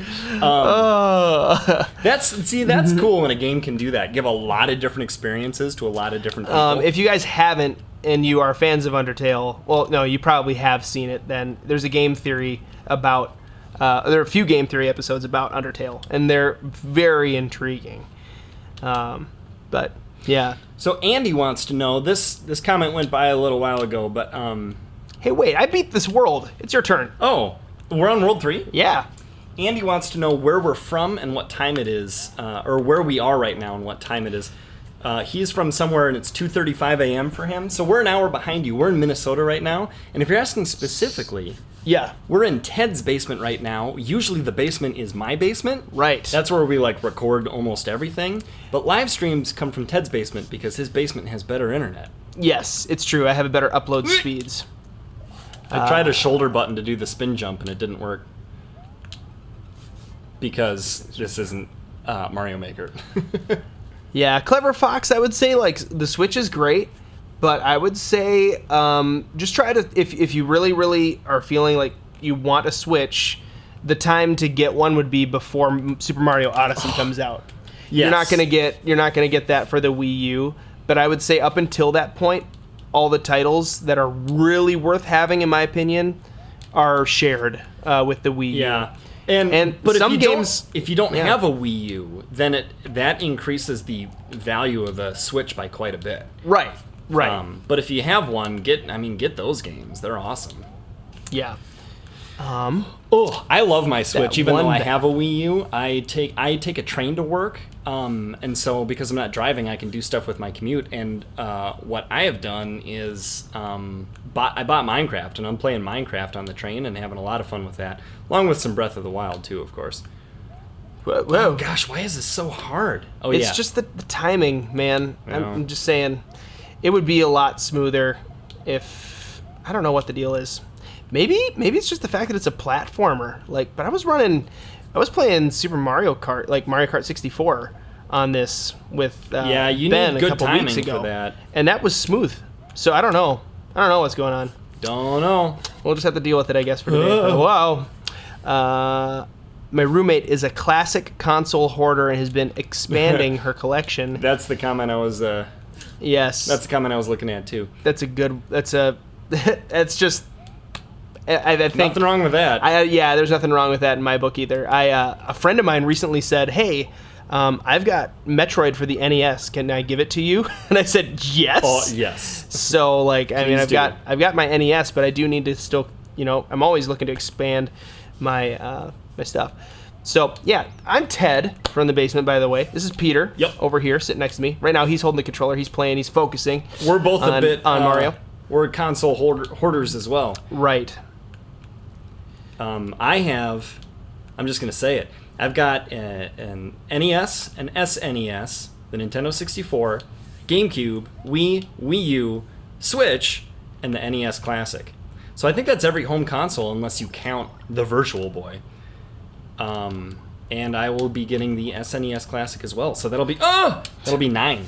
That's cool when a game can do that. Give a lot of different experiences to a lot of different people. If you guys haven't and you are fans of Undertale, well, no, you probably have seen it. Then there's a game theory about. There are a few game theory episodes about Undertale, and they're very intriguing. But yeah. So Andy wants to know this comment went by a little while ago, but Hey, wait! I beat this world. It's your turn. oh, we're on World 3? Yeah. Andy wants to know where we're from and what time it is, or where we are right now and what time it is. He's from somewhere and it's 2:35 a.m. for him, so we're an hour behind you. We're in Minnesota right now, and if you're asking specifically, Yeah. we're in Ted's basement right now. Usually the basement is my basement. Right. That's where we like record almost everything. But live streams come from Ted's basement because his basement has better internet. Yes, it's true. I have a better upload speeds. I tried a shoulder button to do the spin jump and it didn't work. Because this isn't Mario Maker. Yeah, Clever Fox, I would say, like, the Switch is great, but I would say just try to, if you really, really are feeling like you want a Switch, the time to get one would be before Super Mario Odyssey comes out. Yes. You're not gonna get that for the Wii U, but I would say up until that point, all the titles that are really worth having, in my opinion, are shared with the Wii U. Yeah. But if some you games, if you don't yeah. have a Wii U, then that increases the value of the Switch by quite a bit. right. But if you have one, get those games. They're awesome. Yeah. Oh, I love my Switch. Even though I one- have a Wii U, I take a train to work, and so because I'm not driving, I can do stuff with my commute. And what I have done is I bought Minecraft, and I'm playing Minecraft on the train and having a lot of fun with that, along with some Breath of the Wild too, of course. Whoa. Oh gosh, why is this so hard? Oh It's yeah, just the timing, man. Yeah. I'm just saying, it would be a lot smoother if I don't know what the deal is. Maybe it's just the fact that it's a platformer. Like, but I was playing Super Mario Kart, like Mario Kart 64, on this with you Ben need a good couple timing weeks ago, for that. and that was smooth. So I don't know what's going on. Don't know. We'll just have to deal with it, I guess, for today. Wow. My roommate is a classic console hoarder and has been expanding her collection. That's the comment I was. Yes. That's the comment I was looking at too. That's just. I think Nothing wrong with that. there's nothing wrong with that in my book either. A friend of mine recently said, "Hey, I've got Metroid for the NES. Can I give it to you?" And I said, "Yes." Oh yes. So like, I mean, Please I've got my NES, but I do need to still, I'm always looking to expand my my stuff. So yeah, I'm Ted from the basement. By the way, this is Peter. Yep. Over here, sitting next to me right now. He's holding the controller. He's playing. He's focusing. We're both a on, bit on Mario. We're console hoarders as well. Right. I'm just going to say it. I've got an NES, an SNES, the Nintendo 64, GameCube, Wii U, Switch, and the NES Classic. So I think that's every home console unless you count the Virtual Boy. And I will be getting the SNES Classic as well. So that'll be 9.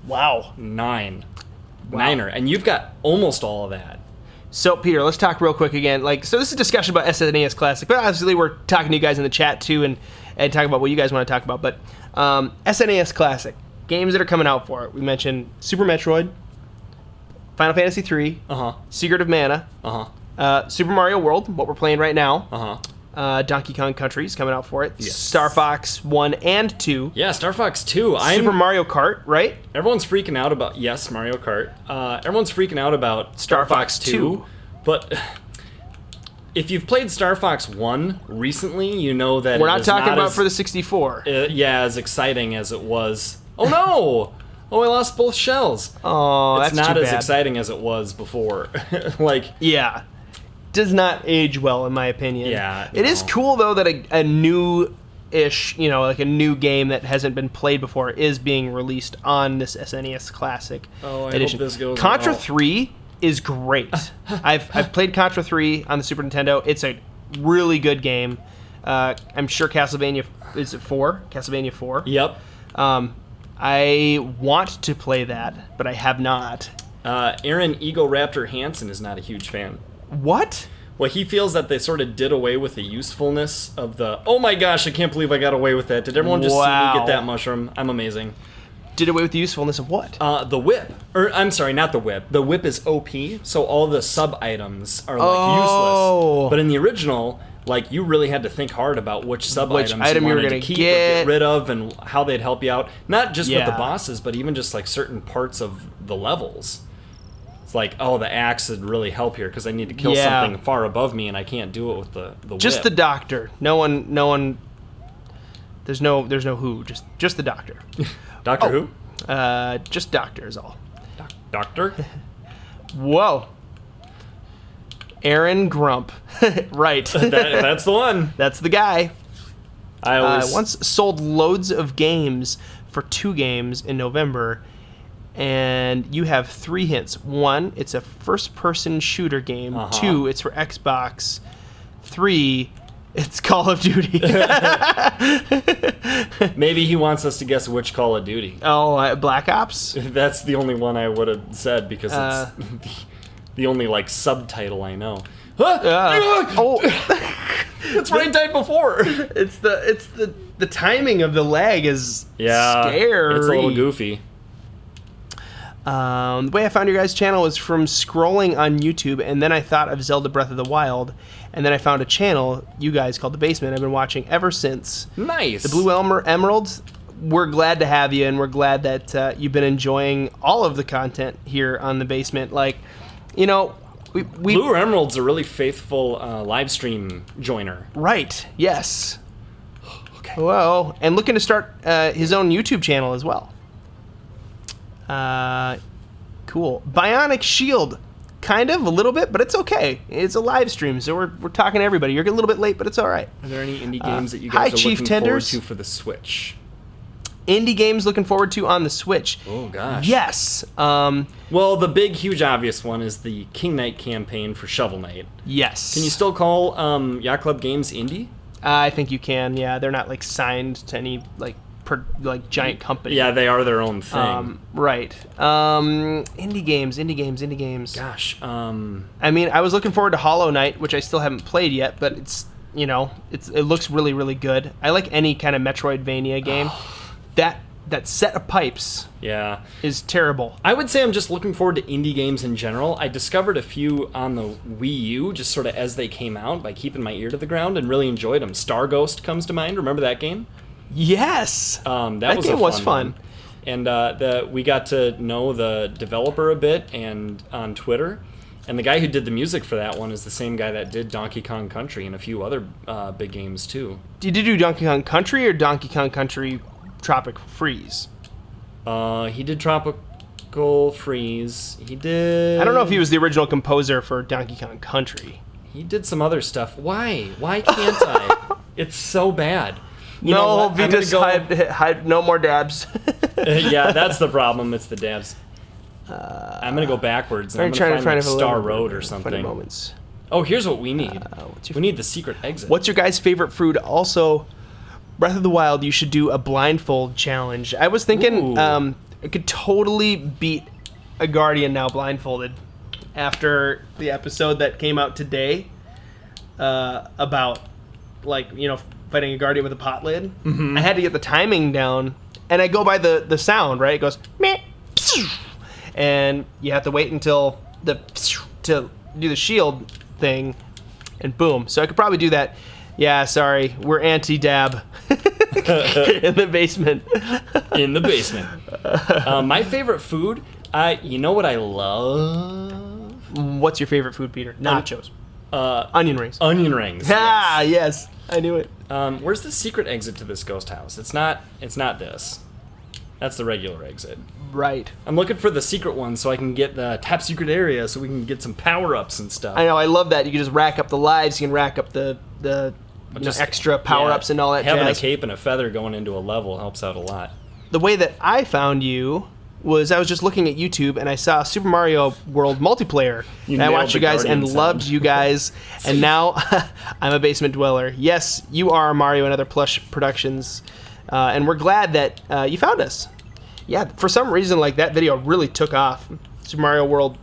Wow. 9. Wow. Niner. And you've got almost all of that. So, Peter, let's talk real quick again. So this is a discussion about SNES Classic, but obviously we're talking to you guys in the chat too, and talking about what you guys want to talk about. But SNES Classic games that are coming out for it. We mentioned Super Metroid, Final Fantasy III, Secret of Mana, Super Mario World, what we're playing right now. Donkey Kong Country is coming out for it. Yes. Star Fox 1 and 2. Yeah, Star Fox 2. Super Mario Kart, right? Everyone's freaking out about Mario Kart. Everyone's freaking out about Star Fox 2. But if you've played Star Fox 1 recently, you know that We're not talking about as, for the 64. as exciting as it was. Oh no! Oh, I lost both shells. Oh, It's that's not too as bad. exciting as it was before. Yeah. Does not age well, in my opinion. Yeah, It is no. cool, though, that a new-ish, like a new game that hasn't been played before is being released on this SNES Classic edition. hope this goes Contra well. 3 is great. I've played Contra 3 on the Super Nintendo. It's a really good game. I'm sure Castlevania... Is it 4? Castlevania 4? Yep. I want to play that, but I have not. Aaron Ego Raptor Hansen is not a huge fan. What? Well, he feels that they sort of did away with the usefulness of the, oh my gosh, I can't believe I got away with that. Did everyone just see Wow. me get that mushroom? I'm amazing. Did away with the usefulness of what? The whip. Or, I'm sorry, not the whip. The whip is OP, so all the sub-items are, useless. But in the original, you really had to think hard about which sub-items item you you were wanted gonna to keep get. or get rid of and how they'd help you out. Not just with the Yeah. bosses, but even just, certain parts of the levels. It's the axe would really help here because I need to kill Yeah. something far above me and I can't do it with the whip. Just the doctor. No one. There's no who. Just the doctor. Doctor Who? Just doctor is all. Doctor? Whoa. Aaron Grump. Right. That's the one. That's the guy. I always Once sold loads of games for 2 games in November. And you have 3 hints. 1, it's a first-person shooter game. 2, it's for Xbox. 3, it's Call of Duty. maybe he wants us to guess which Call of Duty. Oh, Black Ops? That's the only one I would have said because it's the only subtitle I know. It's right before. It's the timing of the lag is scary. It's a little goofy. The way I found your guys' channel was from scrolling on YouTube, and then I thought of Zelda Breath of the Wild, and then I found a channel, you guys, called The Basement. I've been watching ever since. Nice. The Blue Emeralds, we're glad to have you, and we're glad that you've been enjoying all of the content here on The Basement. We Blue Emerald's a really faithful live stream joiner. Right. Yes. Okay. Well, and looking to start his own YouTube channel as well. Cool. Bionic Shield. Kind of, a little bit, but it's okay. It's a live stream, so we're talking to everybody. You're a little bit late, but it's all right. Are there any indie games that you guys are Chief looking Tenders. forward to for the Switch? Indie games looking forward to on the Switch. Oh, gosh. Yes. Well, the big, huge, obvious one is the King Knight campaign for Shovel Knight. Yes. Can you still call Yacht Club Games indie? I think you can, yeah. They're not, like, signed to any, like giant company. Yeah, they are their own thing. Right. Indie games. Gosh. I mean, I was looking forward to Hollow Knight, which I still haven't played yet, but it's, it looks really, really good. I like any kind of Metroidvania game. That set of pipes is terrible. I would say I'm just looking forward to indie games in general. I discovered a few on the Wii U just sort of as they came out by keeping my ear to the ground and really enjoyed them. Star Ghost comes to mind. Remember that game? Yes. That game was fun. And we got to know the developer a bit and on Twitter. And the guy who did the music for that one is the same guy that did Donkey Kong Country and a few other big games too. Did you do Donkey Kong Country or Donkey Kong Country Tropic Freeze? He did Tropical Freeze. He did... I don't know if he was the original composer for Donkey Kong Country. He did some other stuff. Why? Why can't I? It's so bad. You know what? We just hide no more dabs. Yeah, that's the problem. It's the dabs. I'm going to go backwards. And I'm going to find Star Road or something. Moments. Oh, here's what we need. We need the secret exit. What's your guys' favorite food? Also, Breath of the Wild, you should do a blindfold challenge. I was thinking I could totally beat a Guardian now blindfolded after the episode that came out today about, fighting a Guardian with a pot lid. Mm-hmm. I had to get the timing down, and I go by the sound, right? It goes, meh, and you have to wait until to do the shield thing, and boom. So I could probably do that. Yeah, sorry, we're anti-dab in the basement. In the basement. My favorite food, you know what I love? What's your favorite food, Peter? Nachos. Onion rings. Onion rings. Ah, yes. I knew it. Where's the secret exit to this ghost house? It's not this. That's the regular exit. Right. I'm looking for the secret one so I can get the top secret area so we can get some power-ups and stuff. I know, I love that. You can just rack up the lives, you can rack up the extra power-ups and all that having jazz. A cape and a feather going into a level helps out a lot. The way that I found you was I was just looking at YouTube and I saw Super Mario World multiplayer. And I watched you guys and loved you guys. And now I'm a basement dweller. Yes, you are Mario and Other Plush Productions. And we're glad that you found us. Yeah, for some reason, that video really took off. Super Mario World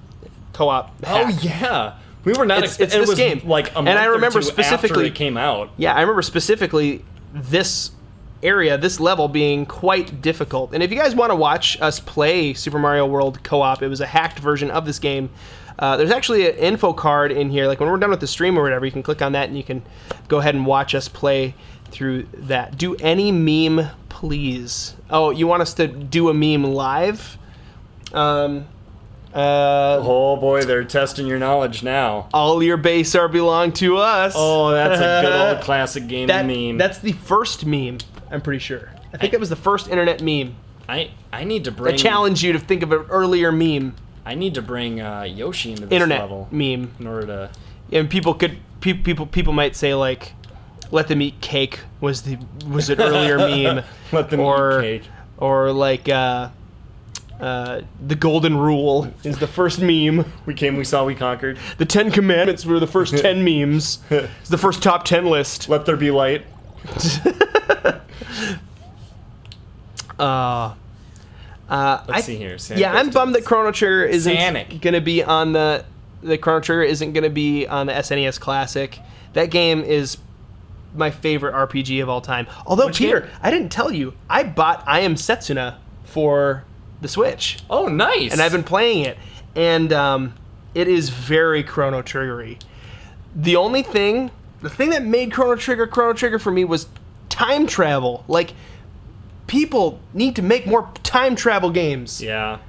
co-op hack. Oh, yeah. We were not expecting it. It's this game. A month and I remember specifically after it came out. Yeah, I remember specifically this area, this level being quite difficult. And if you guys want to watch us play Super Mario World co-op, it was a hacked version of this game. There's actually an info card in here. When we're done with the stream or whatever, you can click on that and you can go ahead and watch us play through that. Do any meme, please. Oh, you want us to do a meme live? Oh boy, they're testing your knowledge now. All your base are belong to us. Oh, that's a good old classic game meme. That's the first meme, I'm pretty sure. I think it was the first internet meme. I need to bring... I challenge you to think of an earlier meme. I need to bring Yoshi into this internet level. Meme. In order to... And people might say, let them eat cake was an earlier meme. Let them eat cake. Or the golden rule is the first meme. We came, we saw, we conquered. The 10 Commandments were the first 10 memes. It's the first top 10 list. Let there be light. Let's see here. I'm bummed that Chrono Trigger isn't going to be on the Chrono Trigger isn't going to be on the SNES Classic. That game is my favorite RPG of all time. Although, Peter, game? I didn't tell you, I bought I Am Setsuna for the Switch. Oh, nice. And I've been playing it. And it is very Chrono Trigger-y. The thing that made Chrono Trigger for me was time travel. People need to make more time travel games. Yeah.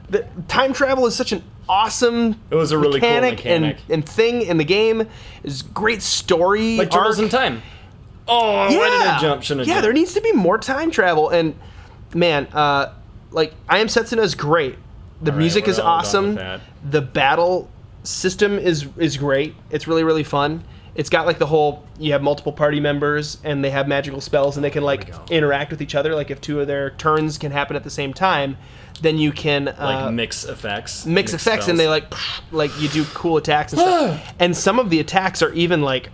Time travel is such an awesome. It was a really cool mechanic. and thing in the game. It's great story. Like Turtles in Time. Oh, yeah. why did I jump? Shouldn't have jumped. There needs to be more time travel. And man, like I Am Setsuna is great. The music is awesome. The battle system is great. It's really, really fun. It's got like the whole, you have multiple party members and they have magical spells and they can like interact with each other. Like if two of their turns can happen at the same time, then you can like mix effects. Mix effects spells. And they like you do cool attacks and stuff. And some of the attacks are even like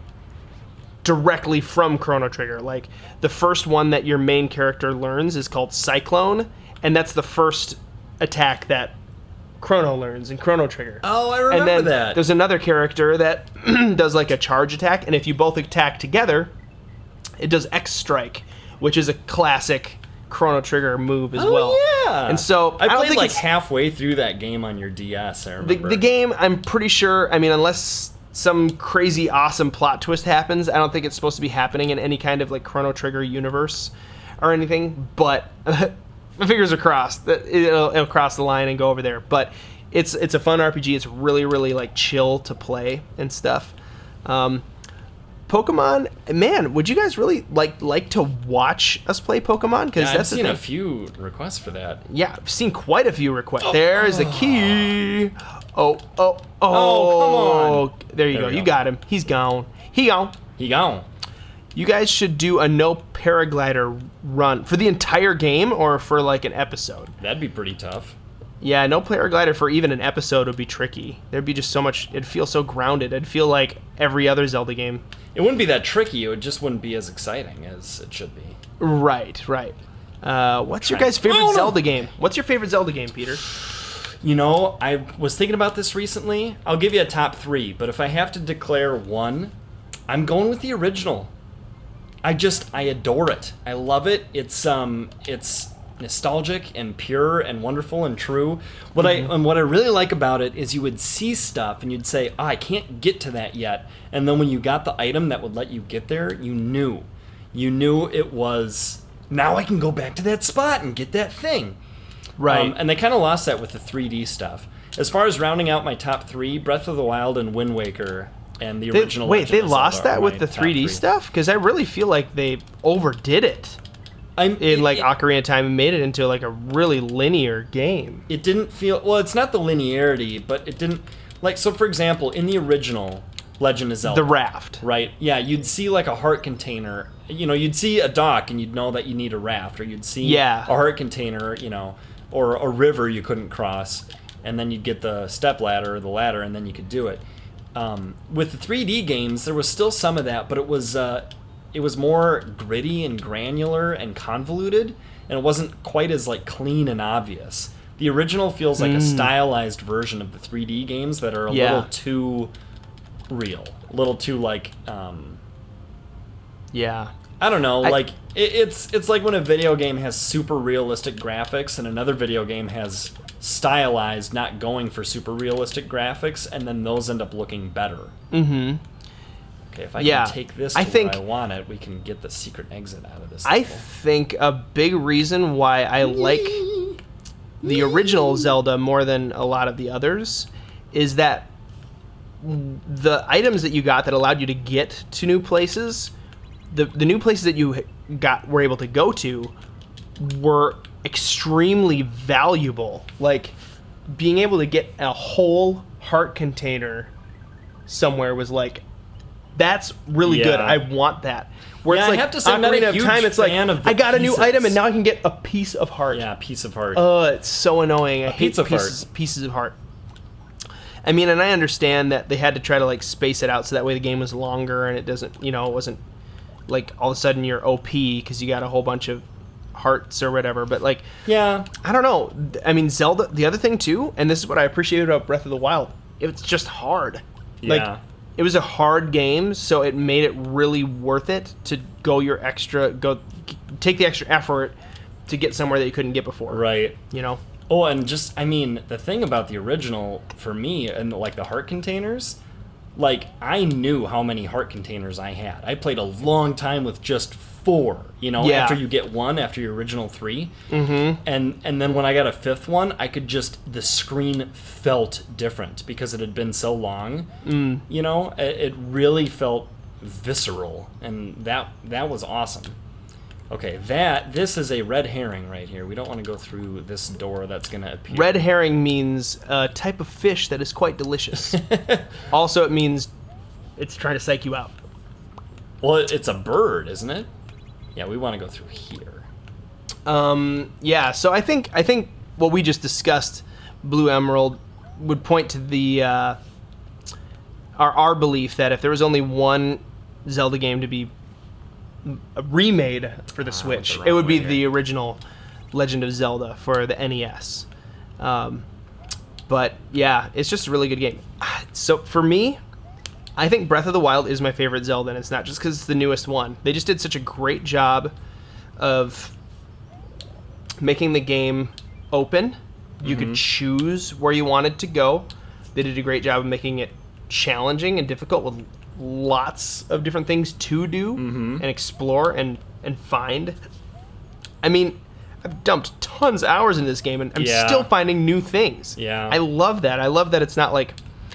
directly from Chrono Trigger. Like the first one that your main character learns is called Cyclone, and that's the first attack that Chrono learns in Chrono Trigger. Oh, I remember and then that. There's another character that does like a charge attack, and if you both attack together, it does X Strike, which is a classic Chrono Trigger move as well. Yeah. And so I played like halfway through that game on your DS. I remember. The game, I'm pretty sure, I mean, unless some crazy awesome plot twist happens, I don't think it's supposed to be happening in any kind of like Chrono Trigger universe or anything, but my fingers are crossed that it'll cross the line and go over there. But it's a fun RPG. It's really, really like chill to play and stuff. Pokemon, man, would you guys really like to watch us play Pokemon? Because I've seen a few requests for that. Yeah, I've seen quite a few requests. There's the key. Oh, come on. There you go. You got him. He's gone. He gone. You guys should do a no paraglider run for the entire game or for like an episode. That'd be pretty tough. Yeah, no paraglider for even an episode would be tricky. There'd be just so much, it'd feel so grounded. It'd feel like every other Zelda game. It wouldn't be that tricky. It just wouldn't be as exciting as it should be. Right. What's your guys' favorite Zelda game? What's your favorite Zelda game, Peter? You know, I was thinking about this recently. I'll give you a top 3, but if I have to declare one, I'm going with the original. I adore it. I love it. It's nostalgic and pure and wonderful and true. What I really like about it is you would see stuff and you'd say, I can't get to that yet. And then when you got the item that would let you get there, you knew it was, now I can go back to that spot and get that thing. Right. And they kind of lost that with the 3D stuff. As far as rounding out my top 3, Breath of the Wild and Wind Waker and the original. They lost that with the 3D stuff? Because I really feel like they overdid it. Ocarina of Time and made it into like a really linear game. It didn't feel, well, it's not the linearity, but it didn't, like, so for example, in the original Legend of Zelda. The raft. Right, yeah, you'd see like a heart container, you'd see a dock and you'd know that you need a raft, or you'd see a heart container, or a river you couldn't cross, and then you'd get the step ladder or the ladder and then you could do it. With the 3D games, there was still some of that, but it was more gritty and granular and convoluted, and it wasn't quite as like clean and obvious. The original feels like a stylized version of the 3D games that are a little too real, a little too like I don't know, it's like when a video game has super realistic graphics and another video game has stylized, not going for super realistic graphics, and then those end up looking better. Okay, if I can take this to where I want it, we can get the secret exit out of this level. I think a big reason why I like the original Zelda more than a lot of the others is that the items that you got that allowed you to get to new places, the new places that you were able to go to were extremely valuable. Like being able to get a whole heart container somewhere was like, that's really good. I want that. Where it's like, I have to say, I'm not a huge fan of the I got a new pieces. item and now I can get a piece of heart. Yeah, piece of heart. It's so annoying. I hate pieces of heart. I mean, and I understand that they had to try to like space it out so that way the game was longer and it doesn't, it wasn't like all of a sudden you're OP because you got a whole bunch of hearts or whatever. But like, I don't know. I mean, Zelda, the other thing too, and this is what I appreciated about Breath of the Wild, it's just hard. Like, it was a hard game, so it made it really worth it to take the extra effort to get somewhere that you couldn't get before. Right. Oh, and just, I mean, the thing about the original, for me, and like the heart containers, like, I knew how many heart containers I had. I played a long time with just 4, Yeah. after you get 1, after your original 3. Mm-hmm. And then when I got a 5th one, the screen felt different because it had been so long. It really felt visceral, and that was awesome. Okay, this is a red herring right here. We don't want to go through this door that's going to appear. Red herring means a type of fish that is quite delicious. Also, it means it's trying to psych you out. Well, it's a bird, isn't it? Yeah, we want to go through here. Yeah, so I think what we just discussed, Blue Emerald, would point to the our belief that if there was only one Zelda game to be remade for the Switch, it would be the original Legend of Zelda for the NES. But yeah, it's just a really good game. So for me, I think Breath of the Wild is my favorite Zelda, and it's not just because it's the newest one. They just did such a great job of making the game open. You could choose where you wanted to go. They did a great job of making it challenging and difficult with lots of different things to do and explore and find. I mean, I've dumped tons of hours in this game, and I'm still finding new things. Yeah. I love that. I love that it's not like...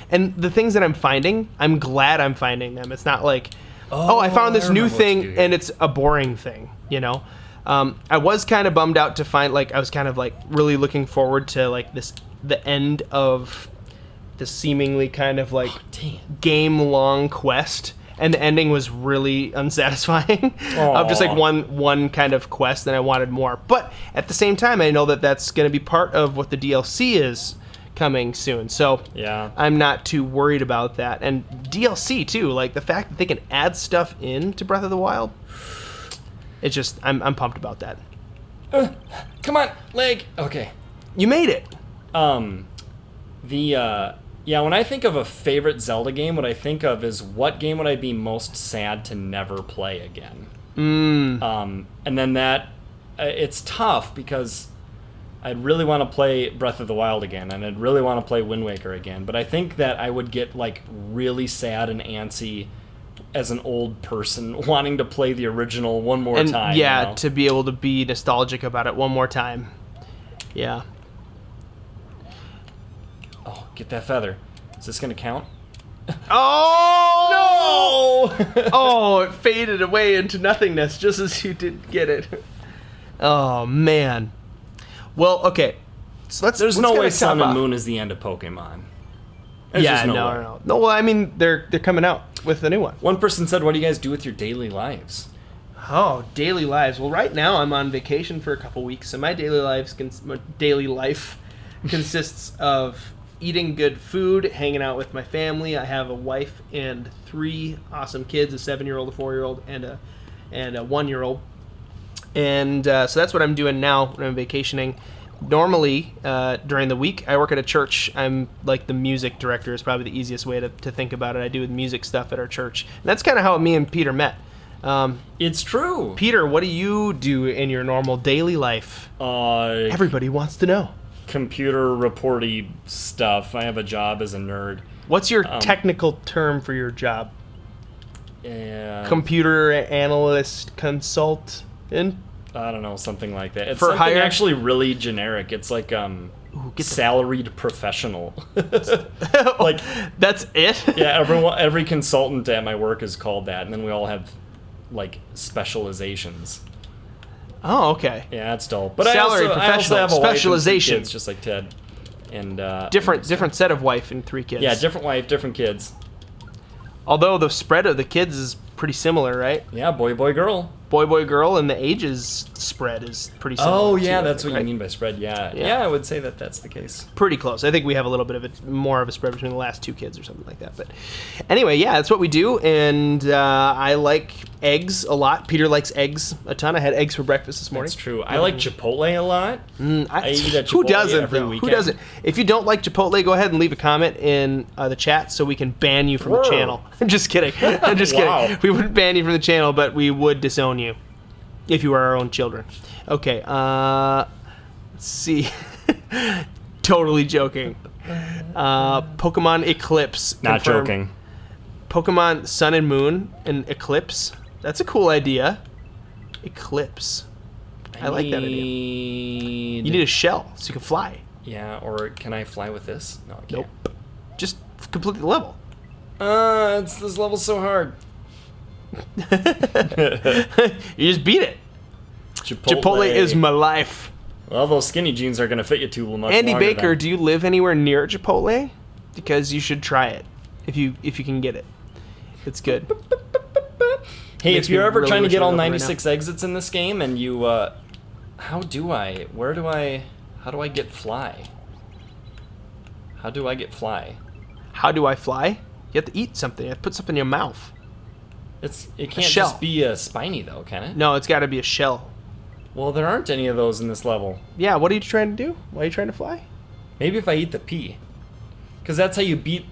And the things that I'm finding, I'm glad I'm finding them. It's not like, I found this new thing, and it's a boring thing, I was kind of bummed out to find, I was kind of, really looking forward to, the end of the seemingly kind of game-long quest, and the ending was really unsatisfying of just one kind of quest, and I wanted more. But at the same time, I know that that's going to be part of what the DLC is coming soon, so yeah, I'm not too worried about that. And DLC too, the fact that they can add stuff into Breath of the Wild, it's just I'm pumped about that. Come on, leg. Okay, you made it. When I think of a favorite Zelda game, what I think of is what game would I be most sad to never play again. And then it's tough because I'd really want to play Breath of the Wild again, and I'd really want to play Wind Waker again. But I think that I would get really sad and antsy as an old person wanting to play the original one more time. Yeah, to be able to be nostalgic about it one more time. Yeah. Oh, get that feather. Is this going to count? Oh! No! Oh, it faded away into nothingness just as you did get it. Oh, man. Well, okay. So There's no way Sun and Moon is the end of Pokemon. No. Well, I mean, they're coming out with a new one. One person said, what do you guys do with your daily lives? Oh, daily lives. Well, right now I'm on vacation for a couple weeks, and my daily life consists of eating good food, hanging out with my family. I have a wife and 3 awesome kids, a 7-year-old, a 4-year-old, and a 1-year-old. And so that's what I'm doing now when I'm vacationing. Normally, during the week, I work at a church. I'm the music director is probably the easiest way to think about it. I do music stuff at our church. And that's kind of how me and Peter met. It's true. Peter, what do you do in your normal daily life? Everybody wants to know. Computer reporty stuff. I have a job as a nerd. What's your technical term for your job? Computer analyst consultant? I don't know, something like that. It's for something hire? Actually really generic. It's salaried professional. That's it? Yeah, every consultant at my work is called that, and then we all have specializations. Oh, okay. Yeah, it's dull. But salaried I also have a specialization. Wife and 3 kids, just like Ted. And different set of wife and 3 kids. Yeah, different wife, different kids. Although the spread of the kids is pretty similar, right? Yeah, boy, girl. Boy, girl, and the ages spread is pretty similar. Oh, yeah, that's what you mean by spread. Yeah, I would say that that's the case. Pretty close. I think we have a little bit of more of a spread between the last 2 kids or something like that. But anyway, yeah, that's what we do, and I like eggs a lot. Peter likes eggs a ton. I had eggs for breakfast this morning. That's true. I like Chipotle a lot. I eat at Chipotle who doesn't, every though? weekend. Who doesn't? If you don't like Chipotle, go ahead and leave a comment in the chat so we can ban you from the channel. I'm just kidding. I'm just kidding. We wouldn't ban you from the channel, but we would disown you. If you were our own children. Okay, let's see. Totally joking. Pokemon Eclipse. Not confirmed. joking. Pokemon Sun and Moon and Eclipse. That's a cool idea. Eclipse. I like that idea. You You need a shell so you can fly. Yeah, or can I fly with this? No, I can't. Nope. Just complete the level. This level's so hard. You just beat it. Chipotle is my life. Well, those skinny jeans are going to fit you too much Andy longer Baker, then. do you live anywhere near Chipotle? Because you should try it if you can get it. It's good. Hey, Makes if you're me ever really trying to wish get I all lived right 96 exits in this game and you, how do I get fly? How do I get fly? How do I fly? You have to eat something. You have to put something in your mouth. It can't shell. just be spiny though, can it? No, it's got to be a shell. Well, there aren't any of those in this level. Yeah, what are you trying to do? Why are you trying to fly? Maybe if I eat the pea. Because that's how you beat...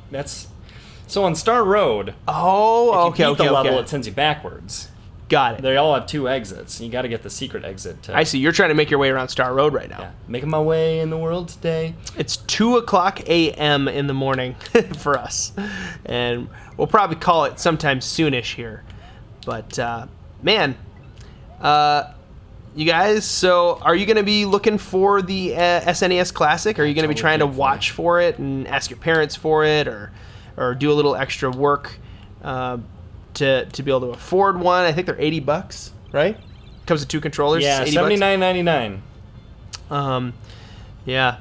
So on Star Road, Oh, if you beat the level, okay. it sends you backwards. Got it. They all have 2 exits. You got to get the secret exit. I see. You're trying to make your way around Star Road right now. Yeah, making my way in the world today. It's 2:00 a.m. in the morning for us, and we'll probably call it sometime soonish here. But man, you guys. So, are you going to be looking for the SNES Classic? Are you going to be trying to watch for it and ask your parents for it, or do a little extra work to be able to afford one? I think they're $80, right? Comes with 2 controllers. Yeah, $80. $79.99. Yeah.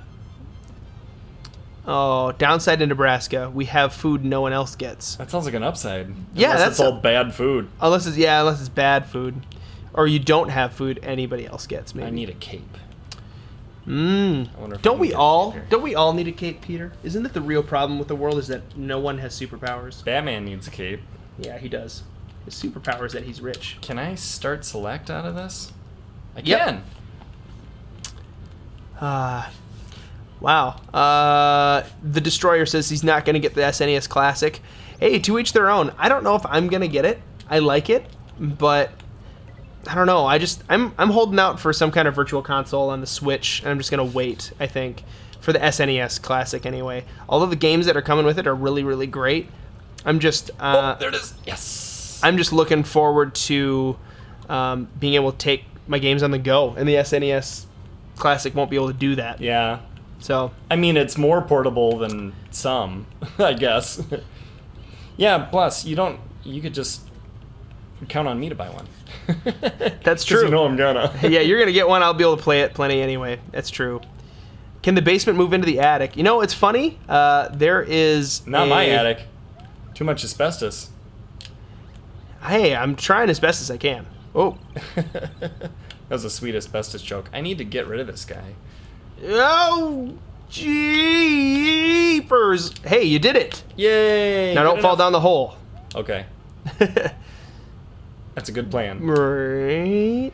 Oh, downside in Nebraska, we have food no one else gets. That sounds like an upside. Yeah, Unless that's it's all bad food. Unless it's bad food, or you don't have food anybody else gets. Maybe. I need a cape. I wonder if I Don't can we get all? Peter. Don't we all need a cape, Peter? Isn't that the real problem with the world? Is that no one has superpowers? Batman needs a cape. Yeah, he does. His superpower is that he's rich. Can I start select out of this? I Yep. can. Wow. The Destroyer says he's not going to get the SNES Classic. Hey, to each their own. I don't know if I'm going to get it. I like it, but I don't know. I'm holding out for some kind of virtual console on the Switch, and I'm just going to wait, I think, for the SNES Classic anyway. Although the games that are coming with it are really, really great. I'm just... There it is. Yes. I'm just looking forward to being able to take my games on the go, and the SNES Classic won't be able to do that. Yeah. So I mean, it's more portable than some, I guess. Yeah, plus, you could just count on me to buy one. that's 'Cause true. You know I'm gonna. Yeah, you're gonna get one. I'll be able to play it plenty anyway. That's true. Can the basement move into the attic? You know, it's funny. There is Not my attic. Too much asbestos. Hey, I'm trying as best as I can. Oh, That was a sweet asbestos joke. I need to get rid of this guy. oh, jeepers! Hey, you did it. Yay! Now don't fall down the hole. Okay. That's a good plan. Right.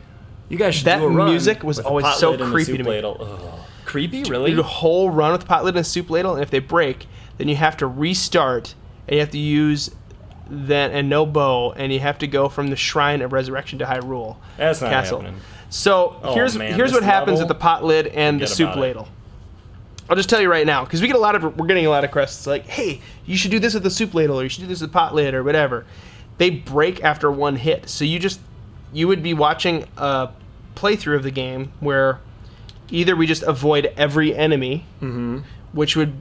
You guys should That do a run music was with a always pot so lid and a creepy soup to me. ladle. Ugh. Creepy? Really? You do a whole run with a pot lid and a soup ladle, and if they break, then you have to restart, and you have to use that and no bow, and you have to go from the Shrine of Resurrection to Hyrule That's not Castle. happening. So Oh, here's man, here's this what happens level? at the pot lid and the Forget soup about it. ladle. I'll just tell you right now, because we're getting a lot of requests like, hey, you should do this with the soup ladle, or you should do this with the pot lid, or whatever. They break after one hit, so you would be watching a playthrough of the game where either we just avoid every enemy, which would,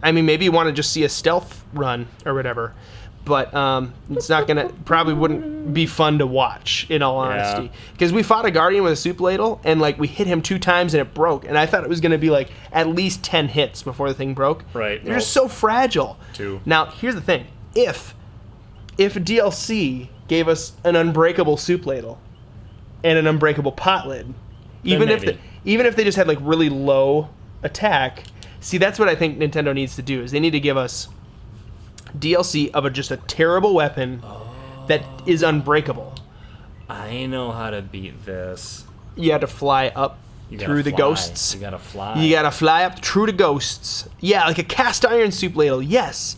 I mean, maybe you want to just see a stealth run or whatever, but it's not gonna, probably wouldn't be fun to watch, in all honesty, because we fought a guardian with a soup ladle, and like we hit him 2 times and it broke, and I thought it was gonna be like at least 10 hits before the thing broke. Right. They're just so fragile. 2. Now here's the thing: if DLC gave us an unbreakable soup ladle and an unbreakable pot lid, even if they just had like really low attack, see, that's what I think Nintendo needs to do, is they need to give us DLC of just a terrible weapon that is unbreakable. I know how to beat this. You had to fly up You gotta through the fly. ghosts. You gotta fly. You gotta fly up through the ghosts. Yeah, like a cast iron soup ladle. Yes,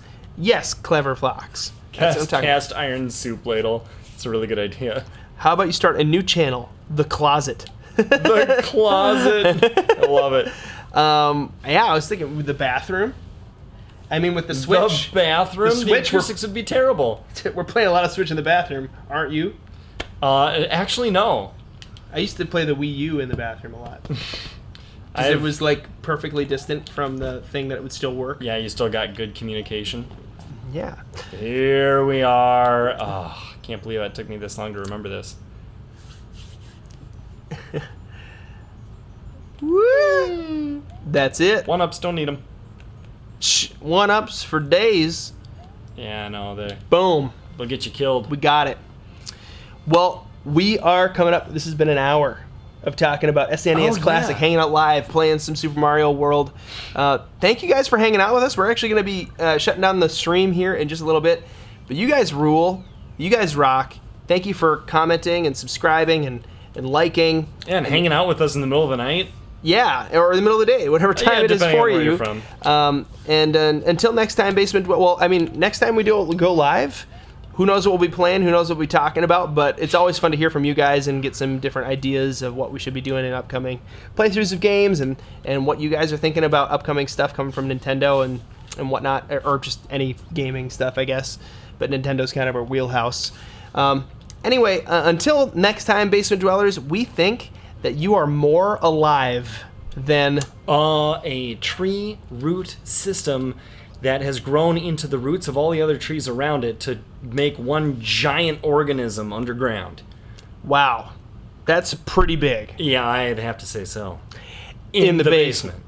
clever Fox. That's what I'm talking about. Cast iron soup ladle. It's a really good idea. How about you start a new channel, The Closet? The closet. I love it. Yeah, I was thinking with the bathroom. I mean, with the Switch. The bathroom. The Switch, the acoustics would be terrible. We're playing a lot of Switch in the bathroom, aren't you? Actually, no. I used to play the Wii U in the bathroom a lot. 'Cause it was like perfectly distant from the thing that it would still work. Yeah, you still got good communication. Yeah. Here we are. Oh, can't believe it took me this long to remember this. Woo! That's it. 1-ups, don't need them. 1-ups for days. Yeah, I know. Boom. They'll get you killed. We got it. Well, we are coming up. This has been an hour of talking about SNES Classic, hanging out live, playing some Super Mario World. Thank you guys for hanging out with us. We're actually going to be shutting down the stream here in just a little bit. But you guys rule. You guys rock. Thank you for commenting and subscribing and liking. Yeah, and hanging out with us in the middle of the night. Yeah, or in the middle of the day, whatever time it is for you. And until next time, Basement. Well, I mean, next time we go live, who knows what we'll be playing? Who knows what we'll be talking about? But it's always fun to hear from you guys and get some different ideas of what we should be doing in upcoming playthroughs of games and what you guys are thinking about upcoming stuff coming from Nintendo and whatnot, or just any gaming stuff, I guess. But Nintendo's kind of our wheelhouse. Anyway, until next time, Basement Dwellers, we think that you are more alive than a tree root system that has grown into the roots of all the other trees around it to make one giant organism underground. Wow. That's pretty big. Yeah, I'd have to say so. In the basement.